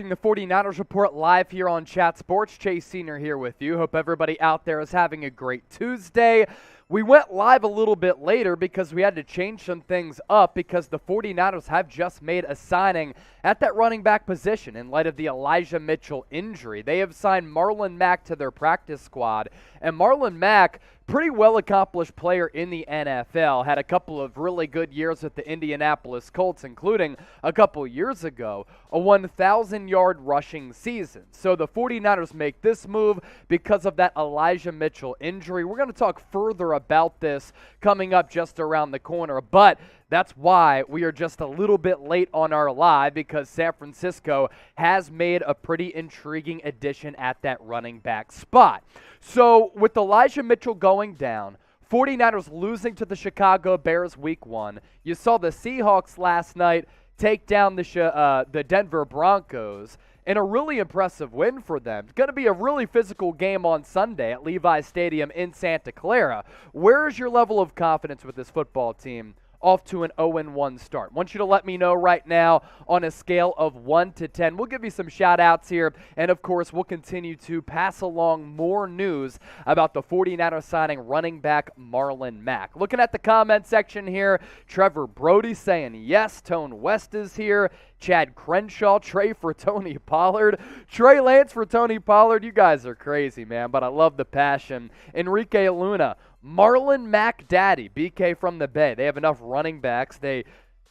The 49ers Report live here on Chat Sports. Chase Senior here with you. Hope everybody out there is having a great Tuesday. We went live a little bit later because we had to change some things up because the 49ers have just made a signing at that running back position in light of the Elijah Mitchell injury. They have signed Marlon Mack to their practice squad, and Marlon Mack, pretty well-accomplished player in the NFL, had a couple of really good years with the Indianapolis Colts, including a couple years ago, a 1,000-yard rushing season. So the 49ers make this move because of that Elijah Mitchell injury. We're going to talk further about this coming up just around the corner, but that's why we are just a little bit late on our live, because San Francisco has made a pretty intriguing addition at that running back spot. So with Elijah Mitchell going down, 49ers losing to the Chicago Bears week 1, you saw the Seahawks last night take down the Denver Broncos in a really impressive win for them. It's going to be a really physical game on Sunday at Levi's Stadium in Santa Clara. Where is your level of confidence with this football team off to an 0-1 start? I want you to let me know right now on a scale of 1 to 10. We'll give you some shout-outs here, and of course, we'll continue to pass along more news about the 49ers signing running back Marlon Mack. Looking at the comment section here, Trevor Brody saying yes, Tone West is here, Chad Crenshaw, Trey for Tony Pollard, Trey Lance for Tony Pollard. You guys are crazy, man, but I love the passion. Enrique Luna, Marlon Mack daddy, BK from the Bay. They have enough running backs. They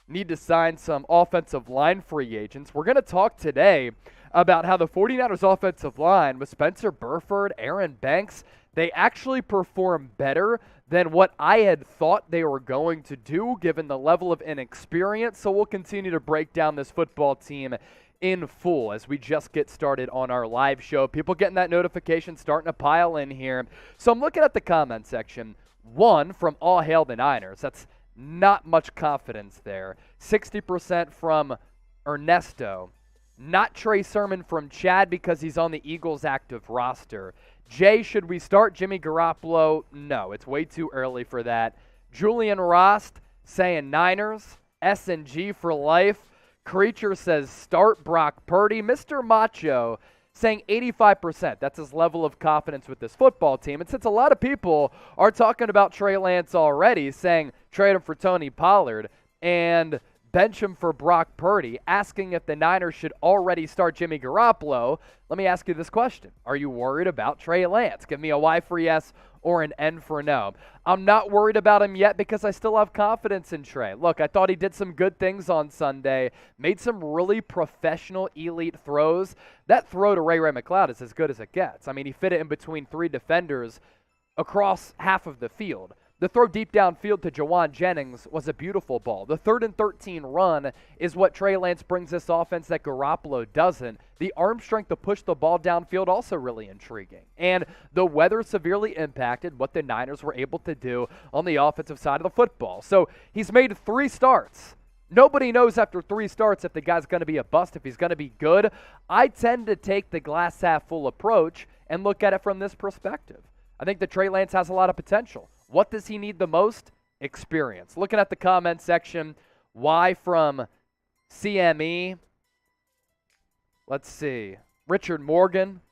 need to sign some offensive line free agents. We're going to talk today about how the 49ers offensive line with Spencer Burford, Aaron Banks, they actually perform better than what I had thought they were going to do given the level of inexperience. So we'll continue to break down this football team in full as we just get started on our live show. People getting that notification starting to pile in here. So I'm looking at the comment section. One from All Hail the Niners. That's not much confidence there. 60% from Ernesto. Not Trey Sermon from Chad because he's on the Eagles active roster. Jay, should we start Jimmy Garoppolo? No, it's way too early for that. Julian Rost saying Niners. S&G for life. Creature says start Brock Purdy. Mr. Macho saying 85%. That's his level of confidence with this football team. And since a lot of people are talking about Trey Lance already, saying trade him for Tony Pollard and bench him for Brock Purdy, asking if the Niners should already start Jimmy Garoppolo, let me ask you this question. Are you worried about Trey Lance? Give me a Y for yes or an N for no. I'm not worried about him yet because I still have confidence in Trey. Look, I thought he did some good things on Sunday, made some really professional elite throws. That throw to Ray McCloud is as good as it gets. I mean, he fit it in between 3 defenders across half of the field. The throw deep downfield to Jawan Jennings was a beautiful ball. The 3rd and 13 run is what Trey Lance brings this offense that Garoppolo doesn't. The arm strength to push the ball downfield also really intriguing. And the weather severely impacted what the Niners were able to do on the offensive side of the football. So he's made 3 starts. Nobody knows after 3 starts if the guy's going to be a bust, if he's going to be good. I tend to take the glass half full approach and look at it from this perspective. I think that Trey Lance has a lot of potential. What does he need the most? Experience. Looking at the comment section, Y from CME. Let's see. Richard Morgan,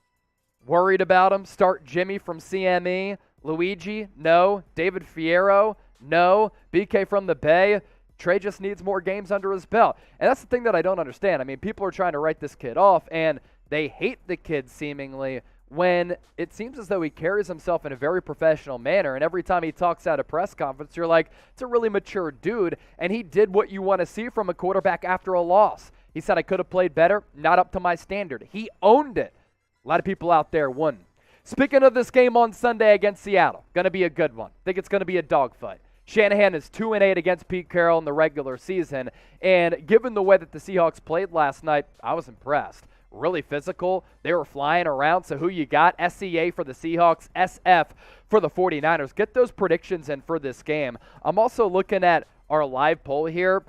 worried about him. Start Jimmy from CME. Luigi, no. David Fierro, no. BK from the Bay. Trey just needs more games under his belt. And that's the thing that I don't understand. I mean, people are trying to write this kid off, and they hate the kid seemingly, when it seems as though he carries himself in a very professional manner, and every time he talks at a press conference, you're like, it's a really mature dude, and he did what you want to see from a quarterback after a loss. He said, I could have played better, not up to my standard. He owned it. A lot of people out there wouldn't. Speaking of this game on Sunday against Seattle, going to be a good one. I think it's going to be a dogfight. Shanahan is 2-8 against Pete Carroll in the regular season, and given the way that the Seahawks played last night, I was impressed. Really physical. They were flying around. So who you got? SCA for the Seahawks, SF for the 49ers. Get those predictions in for this game. I'm also looking at our live poll here.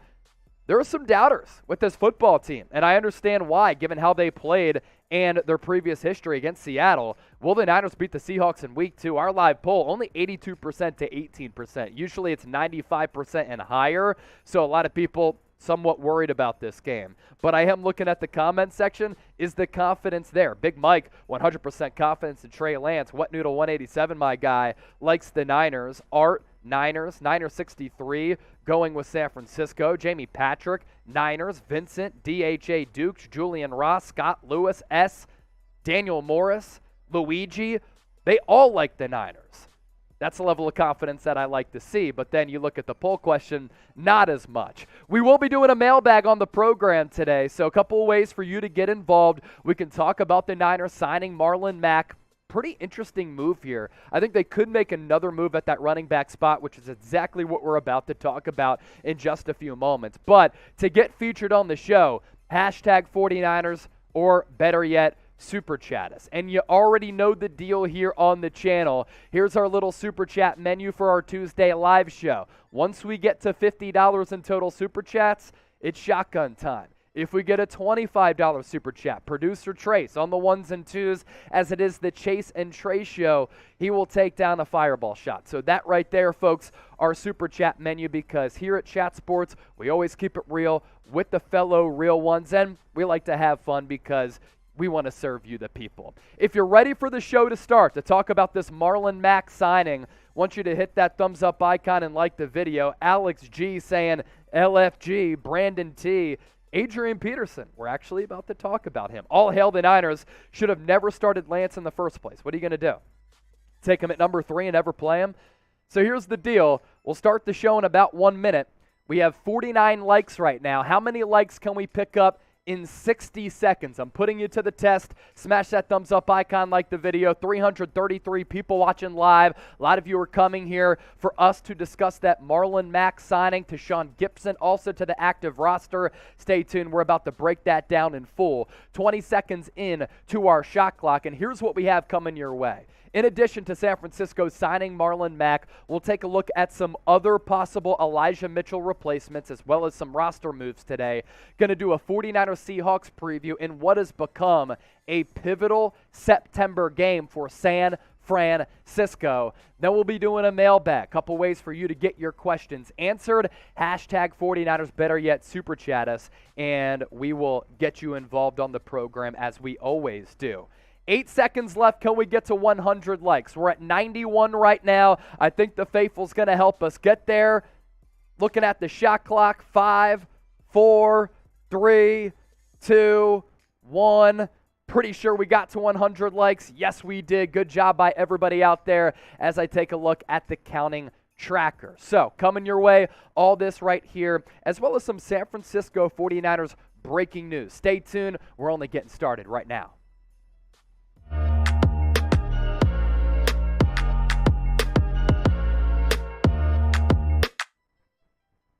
There are some doubters with this football team, and I understand why, given how they played and their previous history against Seattle. Will the Niners beat the Seahawks in week 2? Our live poll, only 82% to 18%. Usually it's 95% and higher, so a lot of people somewhat worried about this game. But I am looking at the comment section. Is the confidence there? Big Mike, 100% confidence in Trey Lance. Wet Noodle 187, my guy, likes the Niners. Art, Niners 63, going with San Francisco. Jamie Patrick, Niners. Vincent, DHA Dukes, Julian Ross, Scott Lewis, S, Daniel Morris, Luigi. They all like the Niners. That's the level of confidence that I like to see. But then you look at the poll question, not as much. We will be doing a mailbag on the program today. So a couple of ways for you to get involved. We can talk about the Niners signing Marlon Mack. Pretty interesting move here. I think they could make another move at that running back spot, which is exactly what we're about to talk about in just a few moments. But to get featured on the show, hashtag 49ers, or better yet, Super Chat us. And you already know the deal here on the channel. Here's our little Super Chat menu for our Tuesday live show. Once we get to $50 in total Super Chats, it's shotgun time. If we get a $25 Super Chat, producer Trace on the ones and twos, as it is the Chase and Trey show, he will take down a fireball shot. So that right there, folks, our Super Chat menu, because here at Chat Sports, we always keep it real with the fellow real ones, and we like to have fun because we want to serve you, the people. If you're ready for the show to start, to talk about this Marlon Mack signing, I want you to hit that thumbs up icon and like the video. Alex G saying LFG, Brandon T, Adrian Peterson. We're actually about to talk about him. All hail the Niners. Should have never started Lance in the first place. What are you going to do? Take him at number 3 and never play him? So here's the deal. We'll start the show in about 1 minute. We have 49 likes right now. How many likes can we pick up in 60 seconds? I'm putting you to the test. Smash that thumbs up icon, like the video. 333 people watching live. A lot of you are coming here for us to discuss that Marlon Mack signing, to Sean Gibson, also to the active roster. Stay tuned. We're about to break that down in full. 20 seconds in to our shot clock, and here's what we have coming your way. In addition to San Francisco signing Marlon Mack, we'll take a look at some other possible Elijah Mitchell replacements as well as some roster moves today. Going to do a 49ers Seahawks preview in what has become a pivotal September game for San Francisco. Then we'll be doing a mailbag. Couple ways for you to get your questions answered. Hashtag 49ers, better yet, Super Chat us, and we will get you involved on the program as we always do. 8 seconds left. Can we get to 100 likes? We're at 91 right now. I think the faithful's going to help us get there. Looking at the shot clock. 5, 4, 3, 2, 1. Pretty sure we got to 100 likes. Yes, we did. Good job by everybody out there as I take a look at the counting tracker. So, coming your way, all this right here, as well as some San Francisco 49ers breaking news. Stay tuned. We're only getting started right now.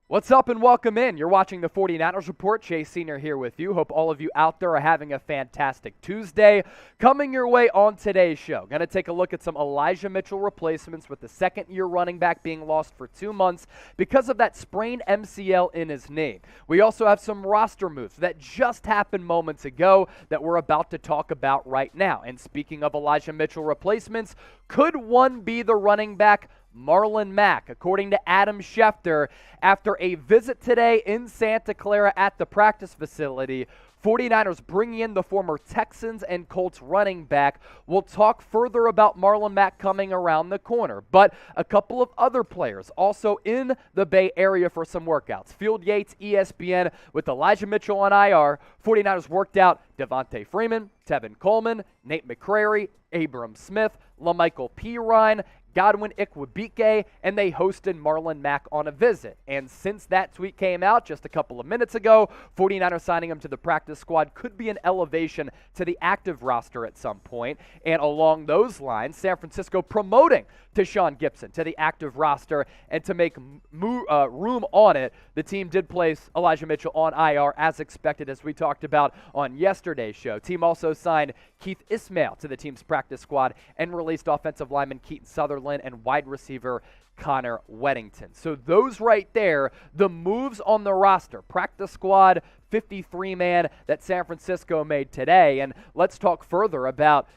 What's up and welcome in. You're watching the 49ers Report. Chase Senior here with you. Hope all of you out there are having a fantastic Tuesday. Coming your way on today's show, going to take a look at some Elijah Mitchell replacements with the second-year running back being lost for 2 months because of that sprained MCL in his knee. We also have some roster moves that just happened moments ago that we're about to talk about right now. And speaking of Elijah Mitchell replacements, could one be the running back Marlon Mack, according to Adam Schefter, after a visit today in Santa Clara at the practice facility. 49ers bringing in the former Texans and Colts running back. We'll talk further about Marlon Mack coming around the corner, but a couple of other players also in the Bay Area for some workouts. Field Yates, ESPN, with Elijah Mitchell on IR. 49ers worked out Devontae Freeman, Tevin Coleman, Nate McCrary, Abram Smith, LaMichael Pirine, Godwin Ikwebike, and they hosted Marlon Mack on a visit. And since that tweet came out just a couple of minutes ago, 49ers signing him to the practice squad could be an elevation to the active roster at some point. And along those lines, San Francisco promoting Sean Gibson to the active roster, and to make room on it, the team did place Elijah Mitchell on IR as expected, as we talked about on yesterday's show. Team also signed Keith Ismail to the team's practice squad and released offensive lineman Keaton Sutherland and wide receiver Connor Weddington. So those right there, the moves on the roster, practice squad, 53-man that San Francisco made today. And let's talk further about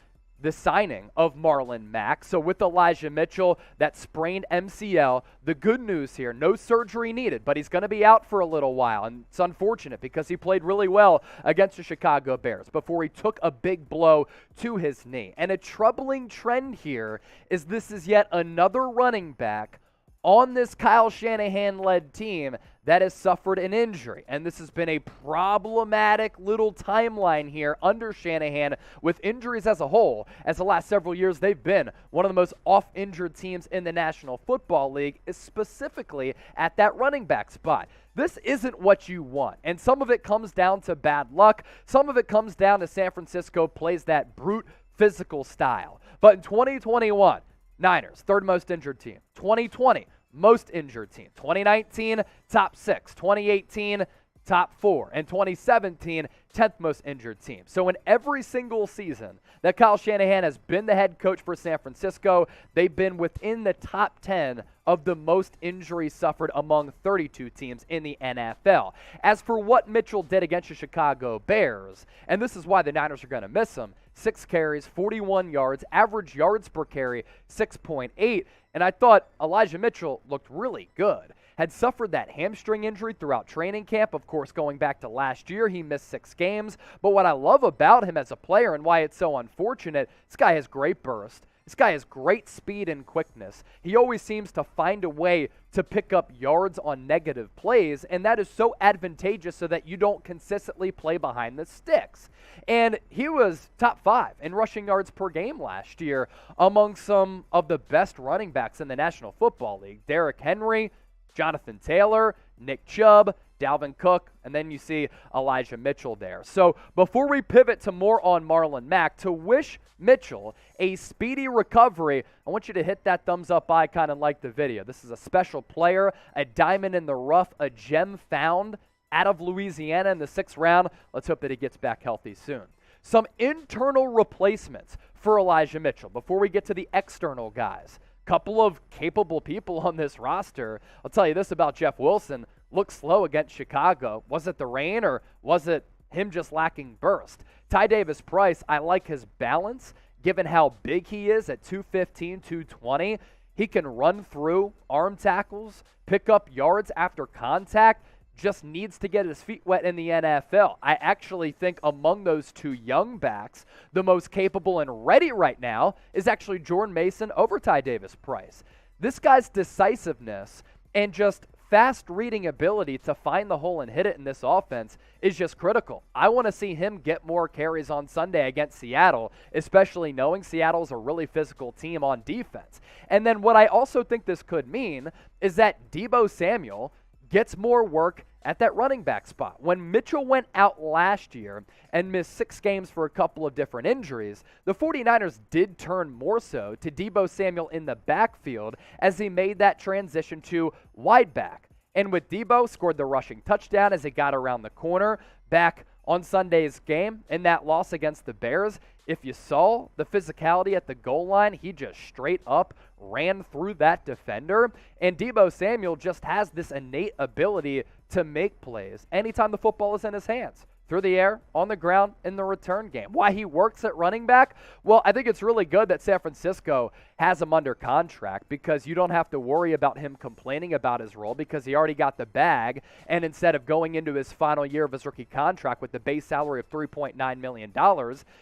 the signing of Marlon Mack. So with Elijah Mitchell, that sprained MCL, the good news here, no surgery needed, but he's going to be out for a little while. And it's unfortunate because he played really well against the Chicago Bears before he took a big blow to his knee. And a troubling trend here is this is yet another running back on this Kyle Shanahan-led team that has suffered an injury. And this has been a problematic little timeline here under Shanahan with injuries as a whole. As the last several years, they've been one of the most off-injured teams in the National Football League, specifically at that running back spot. This isn't what you want. And some of it comes down to bad luck. Some of it comes down to San Francisco plays that brute physical style. But in 2021, Niners, third most injured team. 2020, most injured team. 2019, top 6. 2018, top 4. And 2017, 10th most injured team. So in every single season that Kyle Shanahan has been the head coach for San Francisco, they've been within the top 10 of the most injuries suffered among 32 teams in the NFL. As for what Mitchell did against the Chicago Bears, and this is why the Niners are going to miss him, 6 carries, 41 yards, average yards per carry, 6.8. And I thought Elijah Mitchell looked really good. Had suffered that hamstring injury throughout training camp. Of course, going back to last year, he missed 6 games. But what I love about him as a player and why it's so unfortunate, this guy has great burst. This guy has great speed and quickness. He always seems to find a way to pick up yards on negative plays, and that is so advantageous so that you don't consistently play behind the sticks. And he was top 5 in rushing yards per game last year among some of the best running backs in the National Football League. Derrick Henry, Jonathan Taylor, Nick Chubb, Dalvin Cook, and then you see Elijah Mitchell there. So before we pivot to more on Marlon Mack, to wish Mitchell a speedy recovery, I want you to hit that thumbs up icon and like the video. This is a special player, a diamond in the rough, a gem found out of Louisiana in the 6th round. Let's hope that he gets back healthy soon. Some internal replacements for Elijah Mitchell before we get to the external guys. Couple of capable people on this roster. I'll tell you this about Jeff Wilson. Looked slow against Chicago. Was it the rain or was it him just lacking burst? Ty Davis-Price, I like his balance given how big he is at 215, 220. He can run through arm tackles, pick up yards after contact, just needs to get his feet wet in the NFL. I actually think among those two young backs, the most capable and ready right now is actually Jordan Mason over Ty Davis-Price. This guy's decisiveness and just fast reading ability to find the hole and hit it in this offense is just critical. I want to see him get more carries on Sunday against Seattle, especially knowing Seattle's a really physical team on defense. And then what I also think this could mean is that Deebo Samuel gets more work at that running back spot. When Mitchell went out last year and missed 6 games for a couple of different injuries, the 49ers did turn more so to Deebo Samuel in the backfield as he made that transition to wide back. And with Deebo, scored the rushing touchdown as he got around the corner back on Sunday's game in that loss against the Bears. If you saw the physicality at the goal line, he just straight up ran through that defender. And Deebo Samuel just has this innate ability to make plays anytime the football is in his hands. Through the air, on the ground, in the return game. Why he works at running back? Well, I think it's really good that San Francisco has him under contract because you don't have to worry about him complaining about his role because he already got the bag, and instead of going into his final year of his rookie contract with the base salary of $3.9 million,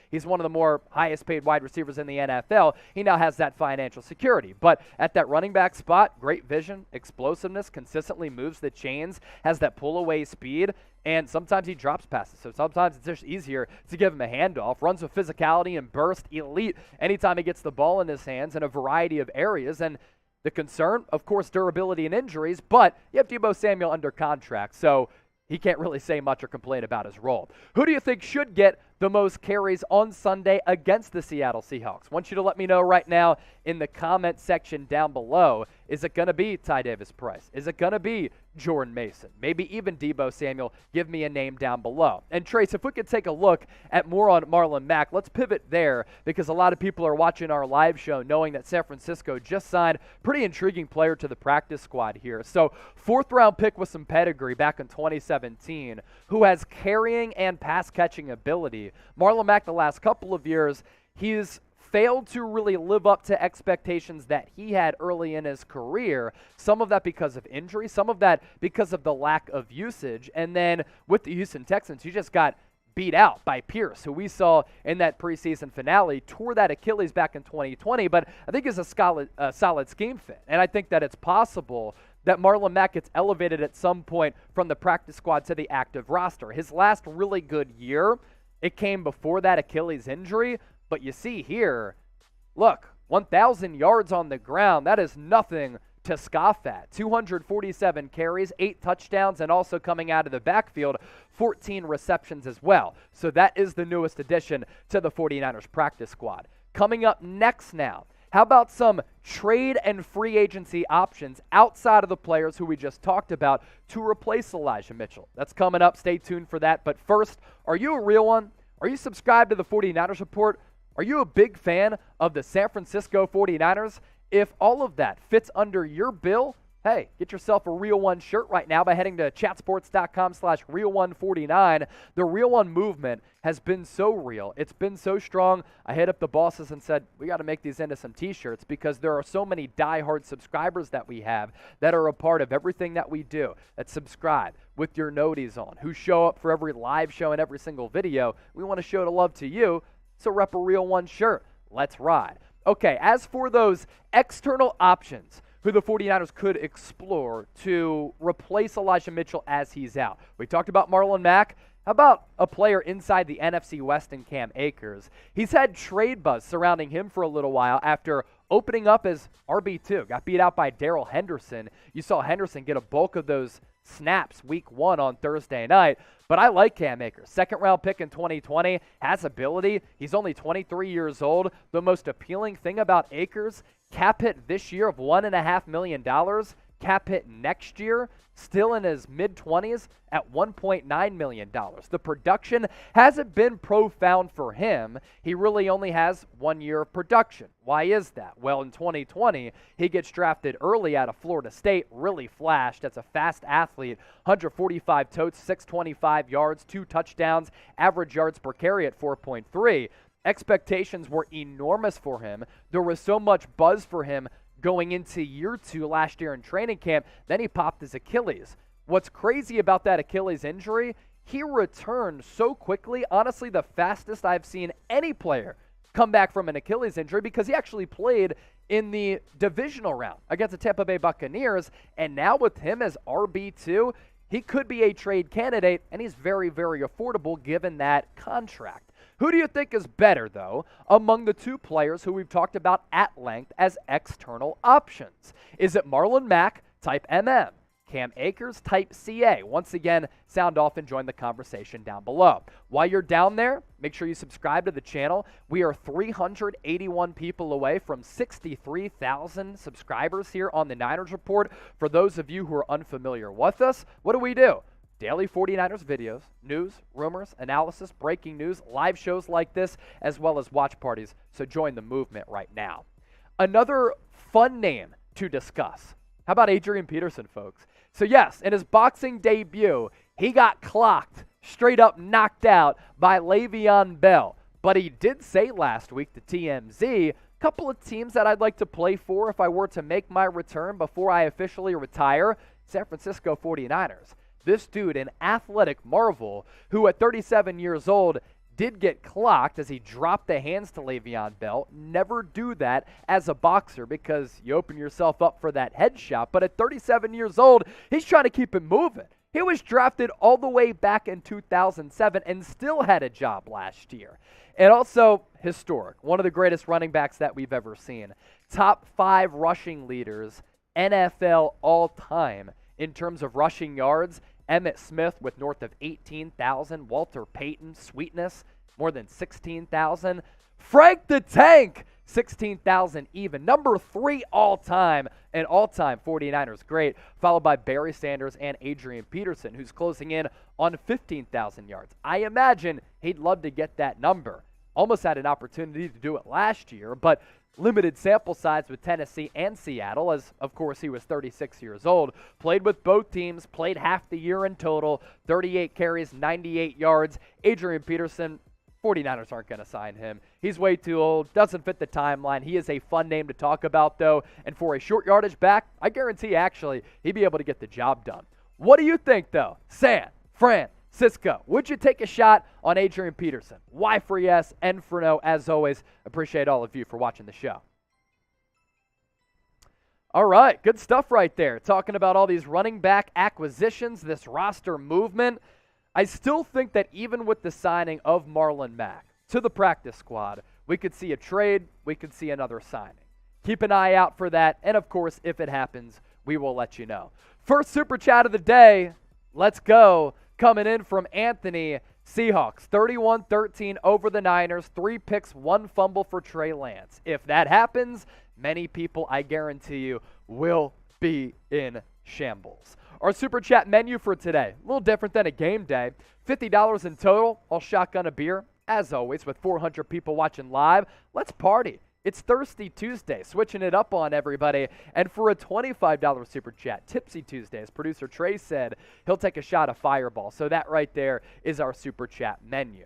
he's one of the more highest paid wide receivers in the NFL. He now has that financial security. But at that running back spot, great vision, explosiveness, consistently moves the chains, has that pull-away speed, and sometimes he drops passes. So sometimes it's just easier to give him a handoff. Runs with physicality and burst, elite anytime he gets the ball in his hands in a variety of areas. And the concern, of course, durability and injuries, but you have Deebo Samuel under contract, so he can't really say much or complain about his role. Who do you think should get the most carries on Sunday against the Seattle Seahawks? I want you to let me know right now in the comment section down below. Is it going to be Ty Davis-Price? Is it going to be Jordan Mason? Maybe even Deebo Samuel? Give me a name down below. And Trace, if we could take a look at more on Marlon Mack, let's pivot there because a lot of people are watching our live show knowing that San Francisco just signed a pretty intriguing player to the practice squad here. So 4th-round pick with some pedigree back in 2017 who has carrying and pass-catching ability. Marlon Mack the last couple of years, he's failed to really live up to expectations that he had early in his career. Some of that because of injury, some of that because of the lack of usage. And then with the Houston Texans, he just got beat out by Pierce, who we saw in that preseason finale, tore that Achilles back in 2020, but I think is a solid scheme fit. And I think that it's possible that Marlon Mack gets elevated at some point from the practice squad to the active roster. His last really good year, it came before that Achilles injury, but you see here, look, 1,000 yards on the ground, that is nothing to scoff at. 247 carries, 8 touchdowns, and also coming out of the backfield, 14 receptions as well. So that is the newest addition to the 49ers practice squad. Coming up next now, how about some trade and free agency options outside of the players who we just talked about to replace Elijah Mitchell? That's coming up. Stay tuned for that. But first, are you a real one? Are you subscribed to the 49ers Report? Are you a big fan of the San Francisco 49ers? If all of that fits under your bill, hey, get yourself a Real One shirt right now by heading to chatsports.com/Real149. The Real One movement has been so real. It's been so strong. I hit up the bosses and said, we got to make these into some t-shirts because there are so many diehard subscribers that we have that are a part of everything that we do, that subscribe with your noties on, who show up for every live show and every single video. We want to show the love to you, so rep a Real One shirt. Let's ride. Okay, as for those external options who the 49ers could explore to replace Elijah Mitchell as he's out. We talked about Marlon Mack. How about a player inside the NFC West in Cam Akers? He's had trade buzz surrounding him for a little while after opening up as RB2. Got beat out by Darrell Henderson. You saw Henderson get a bulk of those snaps week 1 on Thursday night. But I like Cam Akers. Second-round pick in 2020, has ability. He's only 23 years old. The most appealing thing about Akers, cap hit this year of $1.5 million. Cap hit next year, still in his mid-20s at $1.9 million. The production hasn't been profound for him. He really only has 1 year of production. Why is that? Well, in 2020, he gets drafted early out of Florida State, really flashed as a fast athlete, 145 totes, 625 yards, 2 touchdowns, average yards per carry at 4.3. Expectations were enormous for him. There was so much buzz for him going into year 2 last year in training camp. Then he popped his Achilles. What's crazy about that Achilles injury, he returned so quickly, honestly the fastest I've seen any player come back from an Achilles injury, because he actually played in the divisional round against the Tampa Bay Buccaneers, and now with him as RB2, he could be a trade candidate, and he's very, very affordable given that contract. Who do you think is better, though, among the two players who we've talked about at length as external options? Is it Marlon Mack, type MM? Cam Akers, type CA? Once again, sound off and join the conversation down below. While you're down there, make sure you subscribe to the channel. We are 381 people away from 63,000 subscribers here on the Niners Report. For those of you who are unfamiliar with us, what do? Daily 49ers videos, news, rumors, analysis, breaking news, live shows like this, as well as watch parties. So join the movement right now. Another fun name to discuss. How about Adrian Peterson, folks? So yes, in his boxing debut, he got clocked, straight up knocked out by Le'Veon Bell. But he did say last week to TMZ, a couple of teams that I'd like to play for if I were to make my return before I officially retire, San Francisco 49ers. This dude, an athletic marvel, who at 37 years old did get clocked as he dropped the hands to Le'Veon Bell. Never do that as a boxer because you open yourself up for that headshot. But at 37 years old, he's trying to keep it moving. He was drafted all the way back in 2007 and still had a job last year. And also historic, one of the greatest running backs that we've ever seen. Top 5 rushing leaders, NFL all time. In terms of rushing yards, Emmitt Smith with north of 18,000. Walter Payton, Sweetness, more than 16,000. Frank the Tank, 16,000 even. Number 3 all-time, an all-time 49ers great, followed by Barry Sanders and Adrian Peterson, who's closing in on 15,000 yards. I imagine he'd love to get that number. Almost had an opportunity to do it last year, but limited sample size with Tennessee and Seattle, as of course he was 36 years old. Played with both teams, played half the year in total, 38 carries, 98 yards. Adrian Peterson, 49ers aren't going to sign him. He's way too old, doesn't fit the timeline. He is a fun name to talk about, though, and for a short yardage back, I guarantee actually he'd be able to get the job done. What do you think, though? San Francisco, would you take a shot on Adrian Peterson? Y for yes, N for no. As always, appreciate all of you for watching the show. All right, good stuff right there. Talking about all these running back acquisitions, this roster movement. I still think that even with the signing of Marlon Mack to the practice squad, we could see a trade, we could see another signing. Keep an eye out for that, and of course, if it happens, we will let you know. First Super Chat of the day, let's go. Coming in from Anthony, Seahawks, 31-13 over the Niners, 3 picks, 1 fumble for Trey Lance. If that happens, many people, I guarantee you, will be in shambles. Our Super Chat menu for today, a little different than a game day. $50 in total. I'll shotgun a beer, as always, with 400 people watching live. Let's party. It's Thirsty Tuesday, switching it up on everybody. And for a $25 Super Chat, Tipsy Tuesday, as producer Trey said, he'll take a shot of Fireball. So that right there is our Super Chat menu.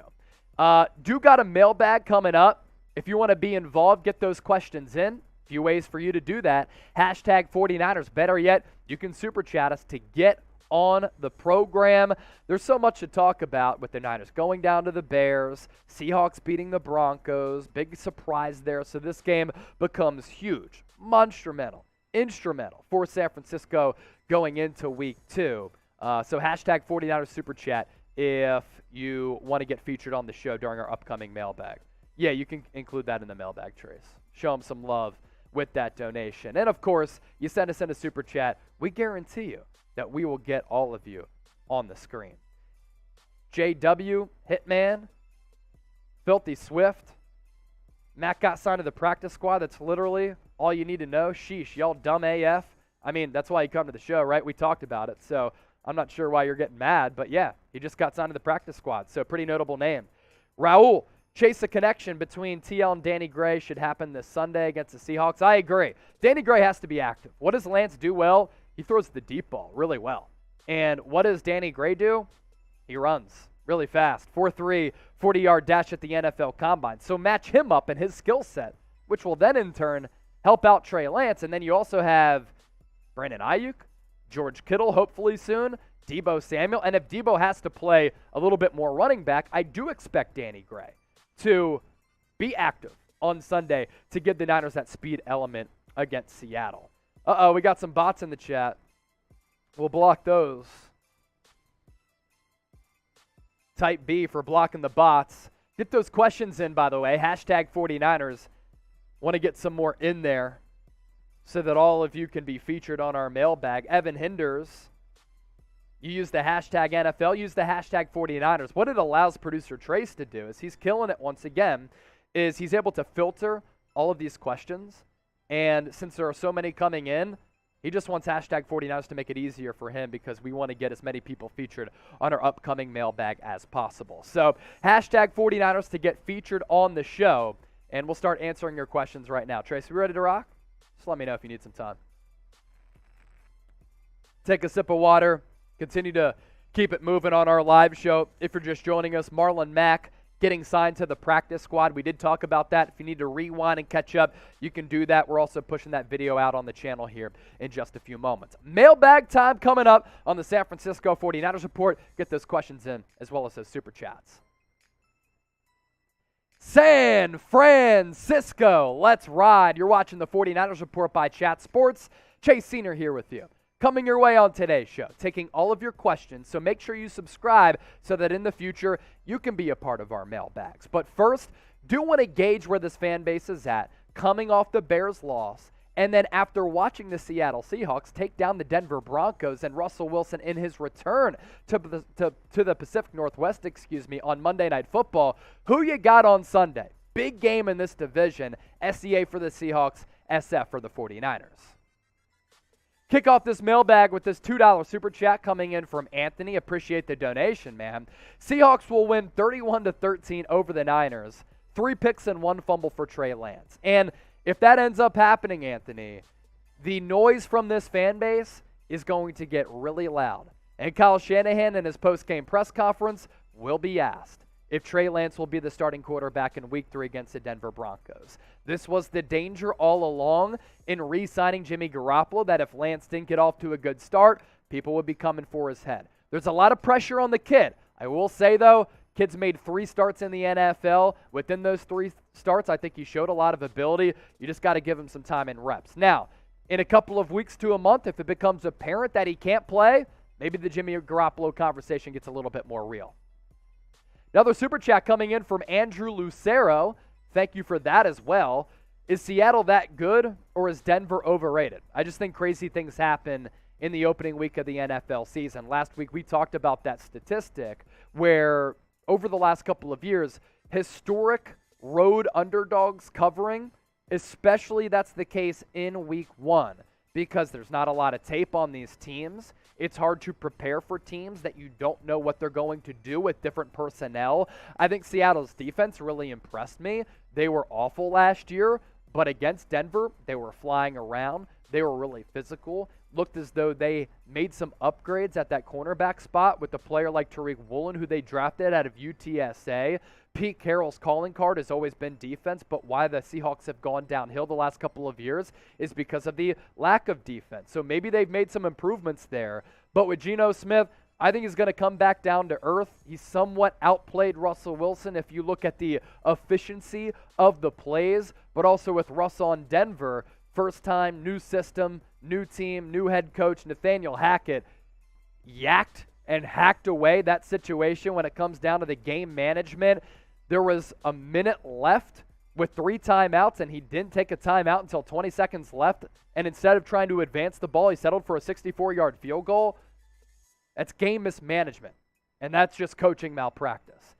Do got a mailbag coming up. If you want to be involved, get those questions in. Few ways for you to do that. Hashtag 49ers. Better yet, you can super chat us to get on the program. There's so much to talk about with the Niners going down to the Bears, Seahawks beating the Broncos, big surprise there. So this game becomes huge, monumental, instrumental for San Francisco going into week 2. So hashtag 49ers super chat if you want to get featured on the show during our upcoming mailbag. Yeah, you can include that in the mailbag, Trace. Show them some love with that donation. And, of course, you send us in a super chat, we guarantee you that we will get all of you on the screen. JW, Hitman, Filthy Swift, Matt got signed to the practice squad. That's literally all you need to know. Sheesh, y'all dumb AF. I mean, that's why you come to the show, right? We talked about it, so I'm not sure why you're getting mad. But, yeah, he just got signed to the practice squad, so pretty notable name. Raul, chase a connection between TL and Danny Gray should happen this Sunday against the Seahawks. I agree. Danny Gray has to be active. What does Lance do well? He throws the deep ball really well. And what does Danny Gray do? He runs really fast. 4.3, 40-yard dash at the NFL Combine. So match him up in his skill set, which will then in turn help out Trey Lance. And then you also have Brandon Ayuk, George Kittle hopefully soon, Deebo Samuel. And if Deebo has to play a little bit more running back, I do expect Danny Gray to be active on Sunday to give the Niners that speed element against Seattle. We got some bots in the chat. We'll block those. Type B for blocking the bots. Get those questions in, by the way. Hashtag 49ers. Want to get some more in there so that all of you can be featured on our mailbag. Evan Hinders, you use the hashtag NFL, use the hashtag 49ers. What it allows producer Trace to do is he's killing it once again, is he's able to filter all of these questions. And since there are so many coming in, he just wants hashtag 49ers to make it easier for him because we want to get as many people featured on our upcoming mailbag as possible. So hashtag 49ers to get featured on the show. And we'll start answering your questions right now. Trace, we ready to rock? Just let me know if you need some time. Take a sip of water. Continue to keep it moving on our live show. If you're just joining us, Marlon Mack getting signed to the practice squad. We did talk about that. If you need to rewind and catch up, you can do that. We're also pushing that video out on the channel here in just a few moments. Mailbag time coming up on the San Francisco 49ers Report. Get those questions in as well as those super chats. San Francisco, let's ride. You're watching the 49ers Report by Chat Sports. Chase Senior here with you. Coming your way on today's show, taking all of your questions, so make sure you subscribe so that in the future you can be a part of our mailbags. But first, do want to gauge where this fan base is at, coming off the Bears loss, and then after watching the Seattle Seahawks take down the Denver Broncos and Russell Wilson in his return to the Pacific Northwest, on Monday Night Football, who you got on Sunday? Big game in this division, SEA for the Seahawks, SF for the 49ers. Kick off this mailbag with this $2 super chat coming in from Anthony. Appreciate the donation, man. Seahawks will win 31-13 over the Niners. 3 picks and 1 fumble for Trey Lance. And if that ends up happening, Anthony, the noise from this fan base is going to get really loud. And Kyle Shanahan in his post-game press conference will be asked if Trey Lance will be the starting quarterback in Week 3 against the Denver Broncos. This was the danger all along in re-signing Jimmy Garoppolo, that if Lance didn't get off to a good start, people would be coming for his head. There's a lot of pressure on the kid. I will say, though, kid's made 3 starts in the NFL. Within those 3 starts, I think he showed a lot of ability. You just got to give him some time and reps. Now, in a couple of weeks to a month, if it becomes apparent that he can't play, maybe the Jimmy Garoppolo conversation gets a little bit more real. Another super chat coming in from Andrew Lucero. Thank you for that as well. Is Seattle that good, or is Denver overrated? I just think crazy things happen in the opening week of the NFL season. Last week we talked about that statistic where over the last couple of years, historic road underdogs covering, especially that's the case in Week 1 because there's not a lot of tape on these teams. It's hard to prepare for teams that you don't know what they're going to do with different personnel. I think Seattle's defense really impressed me. They were awful last year, but against Denver, they were flying around. They were really physical. Looked as though they made some upgrades at that cornerback spot with a player like Tariq Woolen, who they drafted out of UTSA. Pete Carroll's calling card has always been defense, but why the Seahawks have gone downhill the last couple of years is because of the lack of defense. So maybe they've made some improvements there. But with Geno Smith, I think he's going to come back down to earth. He somewhat outplayed Russell Wilson if you look at the efficiency of the plays, but also with Russ on Denver, first time, new system, new team, new head coach, Nathaniel Hackett yacked and hacked away that situation when it comes down to the game management. There was a minute left with 3 timeouts, and he didn't take a timeout until 20 seconds left. And instead of trying to advance the ball, he settled for a 64-yard field goal. That's game mismanagement, and that's just coaching malpractice.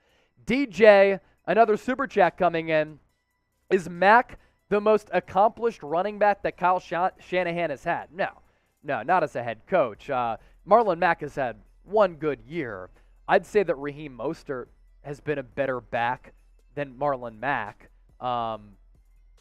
DJ, another super chat coming in. Is Mack the most accomplished running back that Kyle Shanahan has had? No, not as a head coach. Marlon Mack has had one good year. I'd say that Raheem Mostert has been a better back than Marlon Mack.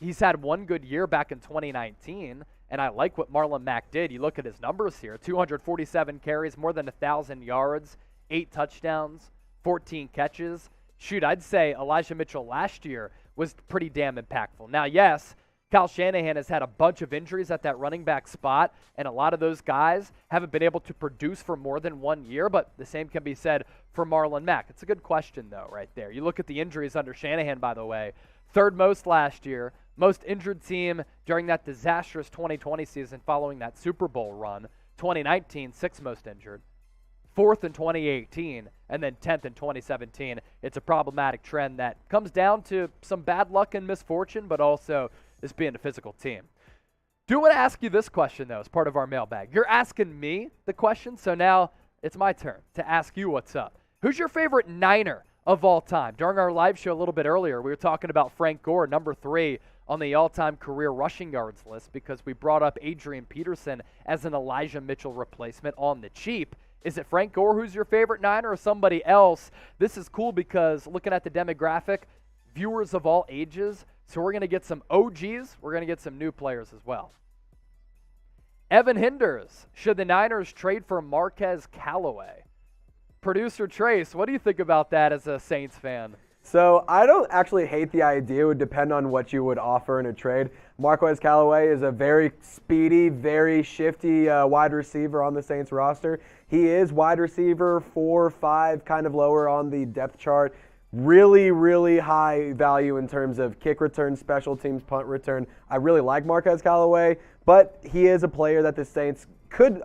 He's had one good year back in 2019, and I like what Marlon Mack did. You look at his numbers here, 247 carries, more than 1,000 yards, 8 touchdowns, 14 catches. Shoot, I'd say Elijah Mitchell last year was pretty damn impactful. Now, yes, Kyle Shanahan has had a bunch of injuries at that running back spot, and a lot of those guys haven't been able to produce for more than 1 year, but the same can be said for Marlon Mack. It's a good question, though, right there. You look at the injuries under Shanahan, by the way, 3rd most last year, most injured team during that disastrous 2020 season following that Super Bowl run, 2019, 6th most injured, 4th in 2018, and then 10th in 2017. It's a problematic trend that comes down to some bad luck and misfortune, but also this being a physical team. Do want to ask you this question, though, as part of our mailbag. You're asking me the question, so now it's my turn to ask you what's up. Who's your favorite Niner of all time? During our live show a little bit earlier, we were talking about Frank Gore, number 3 on the all-time career rushing yards list, because we brought up Adrian Peterson as an Elijah Mitchell replacement on the cheap. Is it Frank Gore who's your favorite Niner or somebody else? This is cool because looking at the demographic, viewers of all ages, so we're going to get some OGs, we're going to get some new players as well. Evan Hinders, should the Niners trade for Marquez Callaway? Producer Trace, what do you think about that as a Saints fan? So I don't actually hate the idea. It would depend on what you would offer in a trade. Marquez Callaway is a very speedy, very shifty wide receiver on the Saints roster. He is wide receiver 4 or 5, kind of lower on the depth chart. Really, really high value in terms of kick return, special teams, punt return. I really like Marquez Callaway, but he is a player that the Saints could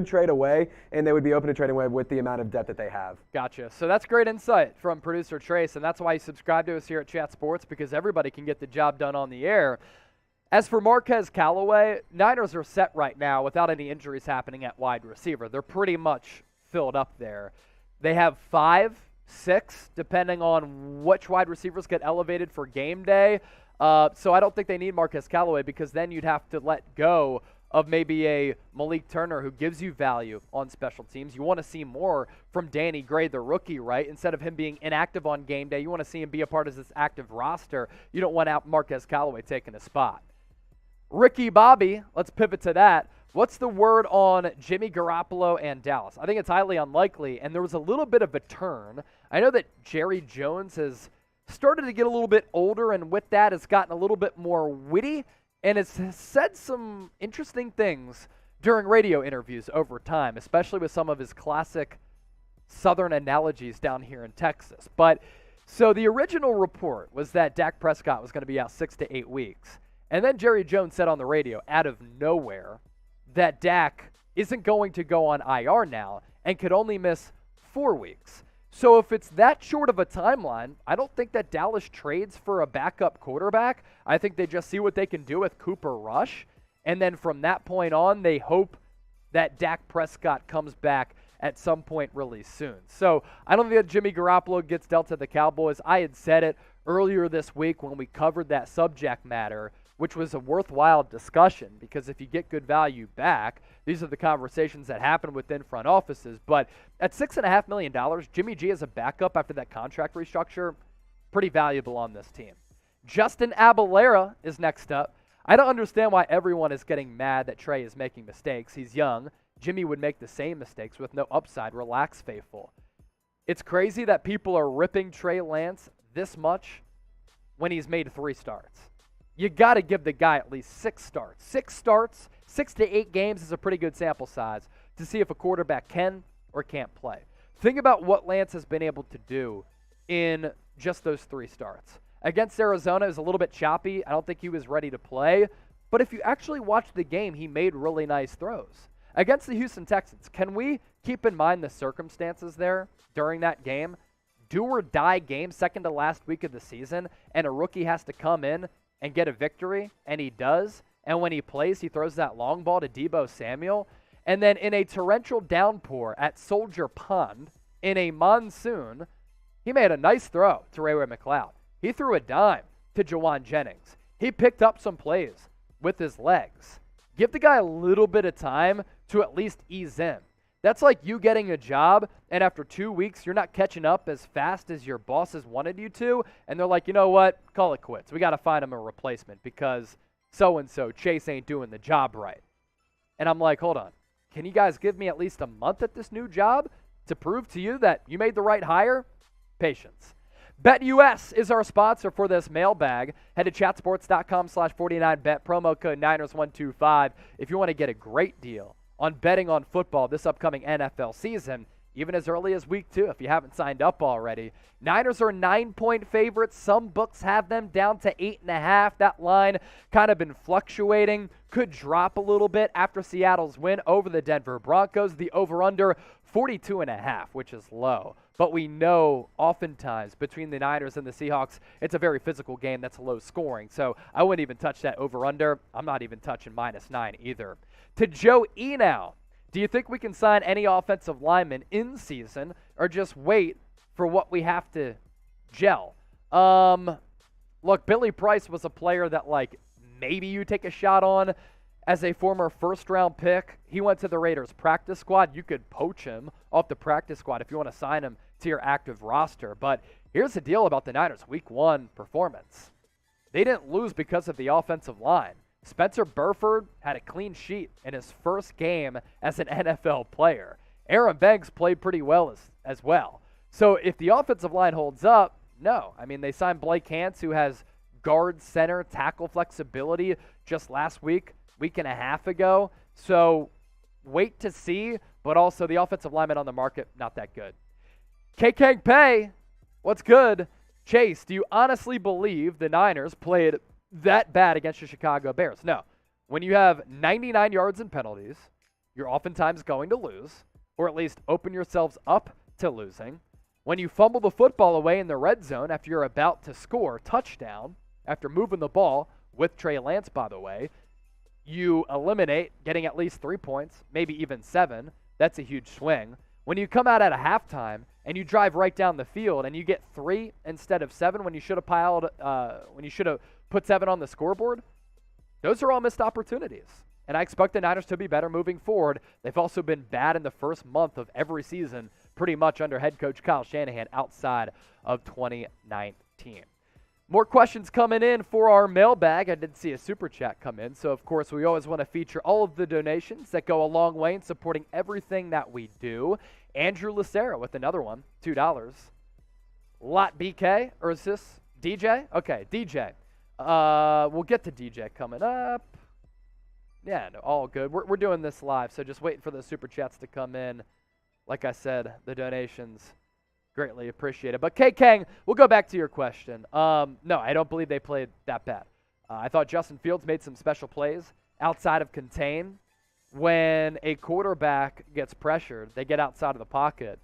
trade away, and they would be open to trading away with the amount of depth that they have. Gotcha. So that's great insight from producer Trace, and that's why you subscribe to us here at Chat Sports, because everybody can get the job done on the air. As for Marquez Callaway, Niners are set right now without any injuries happening at wide receiver. They're pretty much filled up there. They have 5, 6, depending on which wide receivers get elevated for game day. So I don't think they need Marquez Callaway, because then you'd have to let go of maybe a Malik Turner who gives you value on special teams. You want to see more from Danny Gray, the rookie, right? Instead of him being inactive on game day, you want to see him be a part of this active roster. You don't want out Marquez Callaway taking a spot. Ricky Bobby, let's pivot to that. What's the word on Jimmy Garoppolo and Dallas? I think it's highly unlikely, and there was a little bit of a turn. I know that Jerry Jones has started to get a little bit older, and with that has gotten a little bit more witty, and has said some interesting things during radio interviews over time, especially with some of his classic Southern analogies down here in Texas. But so the original report was that Dak Prescott was going to be out 6 to 8 weeks. And then Jerry Jones said on the radio, out of nowhere, that Dak isn't going to go on IR now and could only miss 4 weeks. So if it's that short of a timeline, I don't think that Dallas trades for a backup quarterback. I think they just see what they can do with Cooper Rush. And then from that point on, they hope that Dak Prescott comes back at some point really soon. So I don't think that Jimmy Garoppolo gets dealt to the Cowboys. I had said it earlier this week when we covered that subject matter, which was a worthwhile discussion, because if you get good value back, these are the conversations that happen within front offices. But at $6.5 million, Jimmy G as a backup after that contract restructure, pretty valuable on this team. Justin Abilera is next up. I don't understand why everyone is getting mad that Trey is making mistakes. He's young. Jimmy would make the same mistakes with no upside. Relax, faithful. It's crazy that people are ripping Trey Lance this much when he's made 3 starts. You got to give the guy at least 6 starts. 6 starts, 6 to 8 games is a pretty good sample size to see if a quarterback can or can't play. Think about what Lance has been able to do in just those 3 starts. Against Arizona, it was a little bit choppy. I don't think he was ready to play. But if you actually watch the game, he made really nice throws. Against the Houston Texans, can we keep in mind the circumstances there during that game? Do or die game, second to last week of the season, and a rookie has to come in and get a victory, and he does. And when he plays, he throws that long ball to Deebo Samuel. And then in a torrential downpour at Soldier Pond, in a monsoon, he made a nice throw to Ray McLeod. He threw a dime to Jawan Jennings. He picked up some plays with his legs. Give the guy a little bit of time to at least ease in. That's like you getting a job, and after 2 weeks, you're not catching up as fast as your bosses wanted you to, and they're like, you know what, call it quits. We got to find him a replacement because so-and-so, Chase, ain't doing the job right. And I'm like, hold on. Can you guys give me at least a month at this new job to prove to you that you made the right hire? Patience. BetUS is our sponsor for this mailbag. Head to chatsports.com/49bet, promo code Niners125 if you want to get a great deal on betting on football this upcoming NFL season, even as early as week 2 if you haven't signed up already. Niners are 9-point favorites. Some books have them down to 8.5. That line kind of been fluctuating. Could drop a little bit after Seattle's win over the Denver Broncos. The over-under 42.5, which is low. But we know oftentimes between the Niners and the Seahawks, it's a very physical game that's low scoring. So I wouldn't even touch that over-under. I'm not even touching -9 either. To Joe E now. Do you think we can sign any offensive lineman in season or just wait for what we have to gel? Look, Billy Price was a player that maybe you take a shot on as a former first-round pick. He went to the Raiders practice squad. You could poach him off the practice squad if you want to sign him to your active roster. But here's the deal about the Niners' Week 1 performance. They didn't lose because of the offensive line. Spencer Burford had a clean sheet in his first game as an NFL player. Aaron Banks played pretty well as well. So if the offensive line holds up, no. I mean, they signed Blake Hance, who has guard, center, tackle flexibility just last week and a half ago. So wait to see, but also the offensive lineman on the market, not that good. K-Kang Pay, what's good? Chase, do you honestly believe the Niners played that bad against the Chicago Bears? No. When you have 99 yards in penalties, you're oftentimes going to lose, or at least open yourselves up to losing. When you fumble the football away in the red zone after you're about to score a touchdown, after moving the ball with Trey Lance, by the way, you eliminate getting at least 3 points, maybe even 7. That's a huge swing. When you come out at a halftime and you drive right down the field and you get 3 instead of 7 when you should have put 7 on the scoreboard, those are all missed opportunities. And I expect the Niners to be better moving forward. They've also been bad in the first month of every season, pretty much under head coach Kyle Shanahan outside of 2019. More questions coming in for our mailbag. I did see a super chat come in, so of course we always want to feature all of the donations that go a long way in supporting everything that we do. Andrew Lucero with another one, $2. Lot BK, or is this DJ? Okay, DJ. We'll get to DJ coming up. Yeah, no, all good. We're doing this live, so just waiting for the super chats to come in. Like I said, the donations, greatly appreciated. But K. Kang, we'll go back to your question. No, I don't believe they played that bad. I thought Justin Fields made some special plays outside of contain. When a quarterback gets pressured, they get outside of the pocket.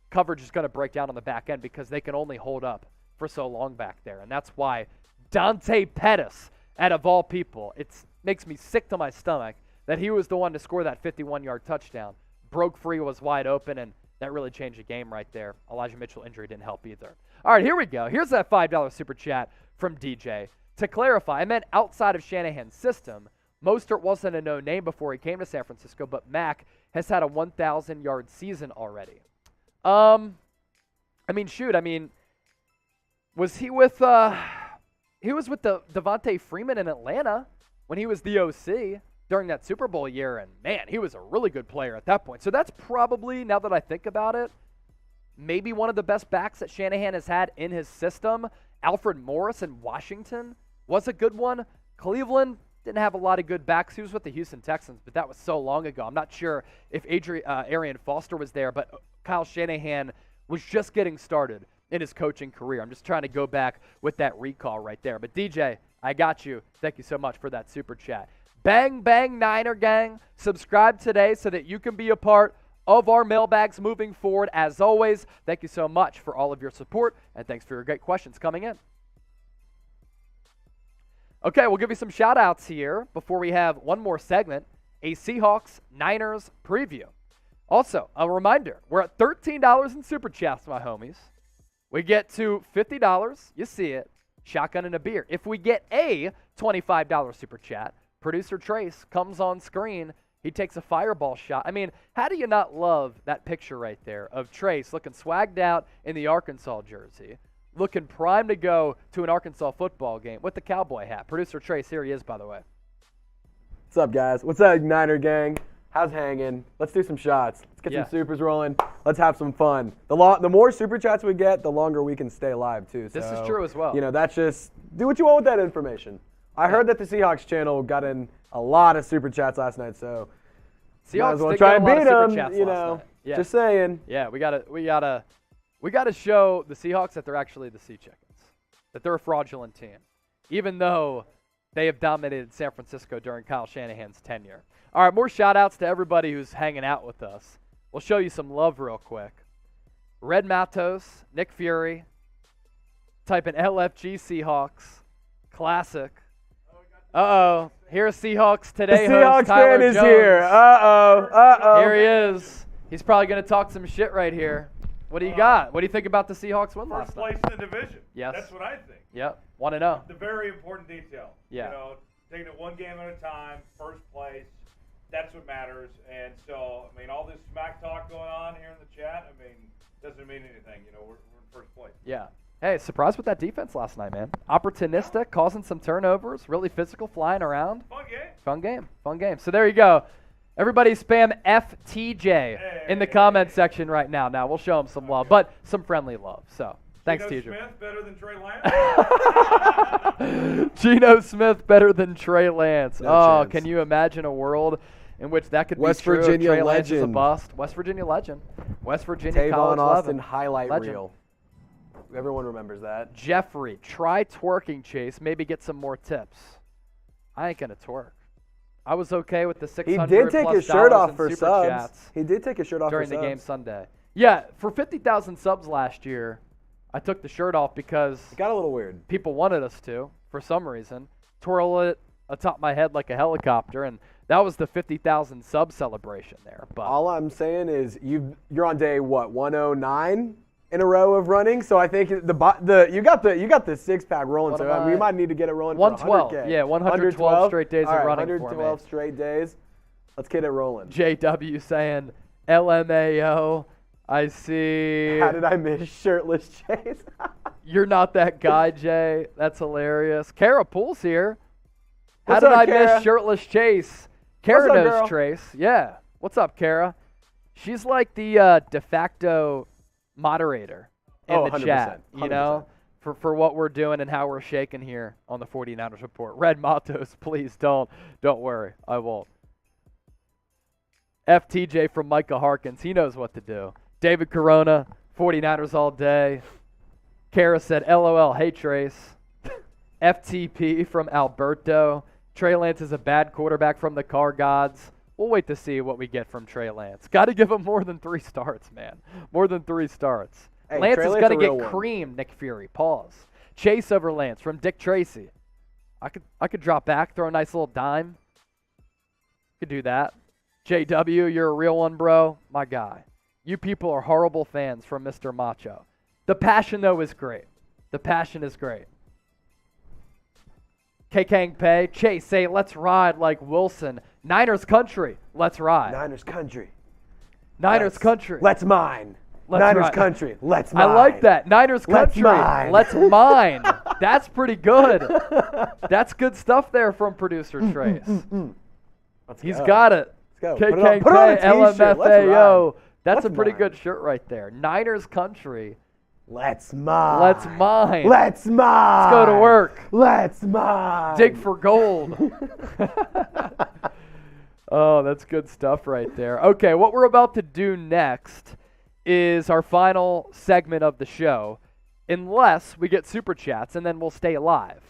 Coverage is going to break down on the back end because they can only hold up for so long back there. And that's why Dante Pettis, out of all people, it makes me sick to my stomach that he was the one to score that 51-yard touchdown. Broke free, was wide open, and that really changed the game right there. Elijah Mitchell injury didn't help either. All right, here we go. Here's that $5 super chat from DJ. To clarify, I meant outside of Shanahan's system, Mostert wasn't a no name before he came to San Francisco, but Mack has had a 1,000-yard season already. Was he with the Devontae Freeman in Atlanta when he was the OC during that Super Bowl year, and man, he was a really good player at that point. So that's probably, now that I think about it, maybe one of the best backs that Shanahan has had in his system. Alfred Morris in Washington was a good one. Cleveland didn't have a lot of good backs. He was with the Houston Texans, but that was so long ago. I'm not sure if Arian Foster was there, but Kyle Shanahan was just getting started in his coaching career. I'm just trying to go back with that recall right there. But DJ, I got you. Thank you so much for that super chat. Bang, bang, Niner gang. Subscribe today so that you can be a part of our mailbags moving forward. As always, thank you so much for all of your support, and thanks for your great questions coming in. Okay, we'll give you some shout-outs here before we have one more segment, a Seahawks-Niners preview. Also, a reminder, we're at $13 in super chats, my homies. We get to $50, you see it, shotgun and a beer. If we get a $25 super chat, producer Trace comes on screen. He takes a fireball shot. I mean, how do you not love that picture right there of Trace looking swagged out in the Arkansas jersey, looking primed to go to an Arkansas football game with the cowboy hat? Producer Trace, here he is, by the way. What's up, guys? What's up, Niner gang? How's hanging? Let's do some shots. Let's get some supers rolling. Let's have some fun. The more super chats we get, the longer we can stay alive, too. This is true as well. You know, that's just do what you want with that information. I heard that the Seahawks channel got in a lot of super chats last night, so Seahawks might as well try and beat them. You know, yeah. Just saying. Yeah, we gotta show the Seahawks that they're actually the Sea Chickens, that they're a fraudulent team, even though they have dominated San Francisco during Kyle Shanahan's tenure. All right, more shout-outs to everybody who's hanging out with us. We'll show you some love real quick. Red Matos, Nick Fury, type in LFG Seahawks, classic. Uh-oh, here's Seahawks Today the Seahawks host Tyler fan is Jones. here. Uh-oh. Here he is. He's probably going to talk some shit right here. What do you got? What do you think about the Seahawks win last night? First place in the division. Yes. That's what I think. Yep. Want to know. The very important detail. Yeah. You know, taking it one game at a time, first place, that's what matters. And so, I mean, all this smack talk going on here in the chat, I mean, doesn't mean anything. You know, we're in first place. Yeah. Hey, surprised with that defense last night, man. Opportunistic, causing some turnovers, really physical, flying around. Fun game. So there you go. Everybody spam FTJ in the comment section right now. Now, we'll show them some love, but some friendly love. So, thanks, TJ. Geno Smith better than Trey Lance? Geno Smith better than Trey Lance. No chance. Can you imagine a world in which that could West be true? Virginia Trey Lance is a legend. bust. West Virginia legend. West Virginia Tavon College Austin 11. highlight Legend. reel. Everyone remembers that. Jeffrey, try twerking, Chase. Maybe get some more tips. I ain't gonna twerk. I was okay with the $600 He did take plus his shirt dollars off in for super subs. chats He did take his shirt off during for the subs. game Sunday. Yeah, for 50,000 subs last year, I took the shirt off because It got a little weird. people wanted us to, for some reason, twirl it atop my head like a helicopter, and that was the 50,000 sub celebration there. But All I'm saying is you're on day 109 in a row of running. So I think you got the six pack rolling. So we might need to get it rolling. 112. For 100K. Yeah, 112 straight days All of right, running for me. 112 straight days. Let's get it rolling. JW saying LMAO. I see. How did I miss shirtless Chase? You're not that guy, Jay. That's hilarious. Kara Poole's here. How What's did up, I Kara? miss Shirtless Chase? Kara What's up, knows girl? Trace. Yeah. What's up, Kara? She's like the de facto moderator in Oh, the 100%, chat, you know, 100%. for what we're doing and how we're shaking here on the 49ers Report. Red Matos, please don't worry. I won't. FTJ from Micah Harkins. He knows what to do. David Corona, 49ers all day. Kara said, LOL, hey Trace. FTP from Alberto. Trey Lance is a bad quarterback from the Car Gods. We'll wait to see what we get from Trey Lance. Got to give him more than 3 starts, man. More than 3 starts. Hey, Lance Trey is Lance going a to real get one. creamed, Nick Fury. Pause. Chase over Lance from Dick Tracy. I could drop back, throw a nice little dime. Could do that. JW, you're a real one, bro. My guy. You people are horrible fans from Mr. Macho. The passion, though, is great. The passion is great. K-Kang Pay. Chase, say, let's ride like Wilson. Niners country. Let's ride. Niners country. Niners country. Let's mine. Let's Niners ride. country. Let's mine. I like that. Niners Let's country. mine. Let's mine. That's pretty good. That's good stuff there from producer Trace. Let's He's go. got it. Let's go. K-Kang Put it on a Pay, t-shirt. Let's LMFAO. ride. That's Let's a pretty mine. good shirt right there. Niners country. Let's mine. Let's mine. Let's mine. Let's go to work. Let's mine. Dig for gold. Oh, that's good stuff right there. Okay, what we're about to do next is our final segment of the show, unless we get super chats, and then we'll stay live.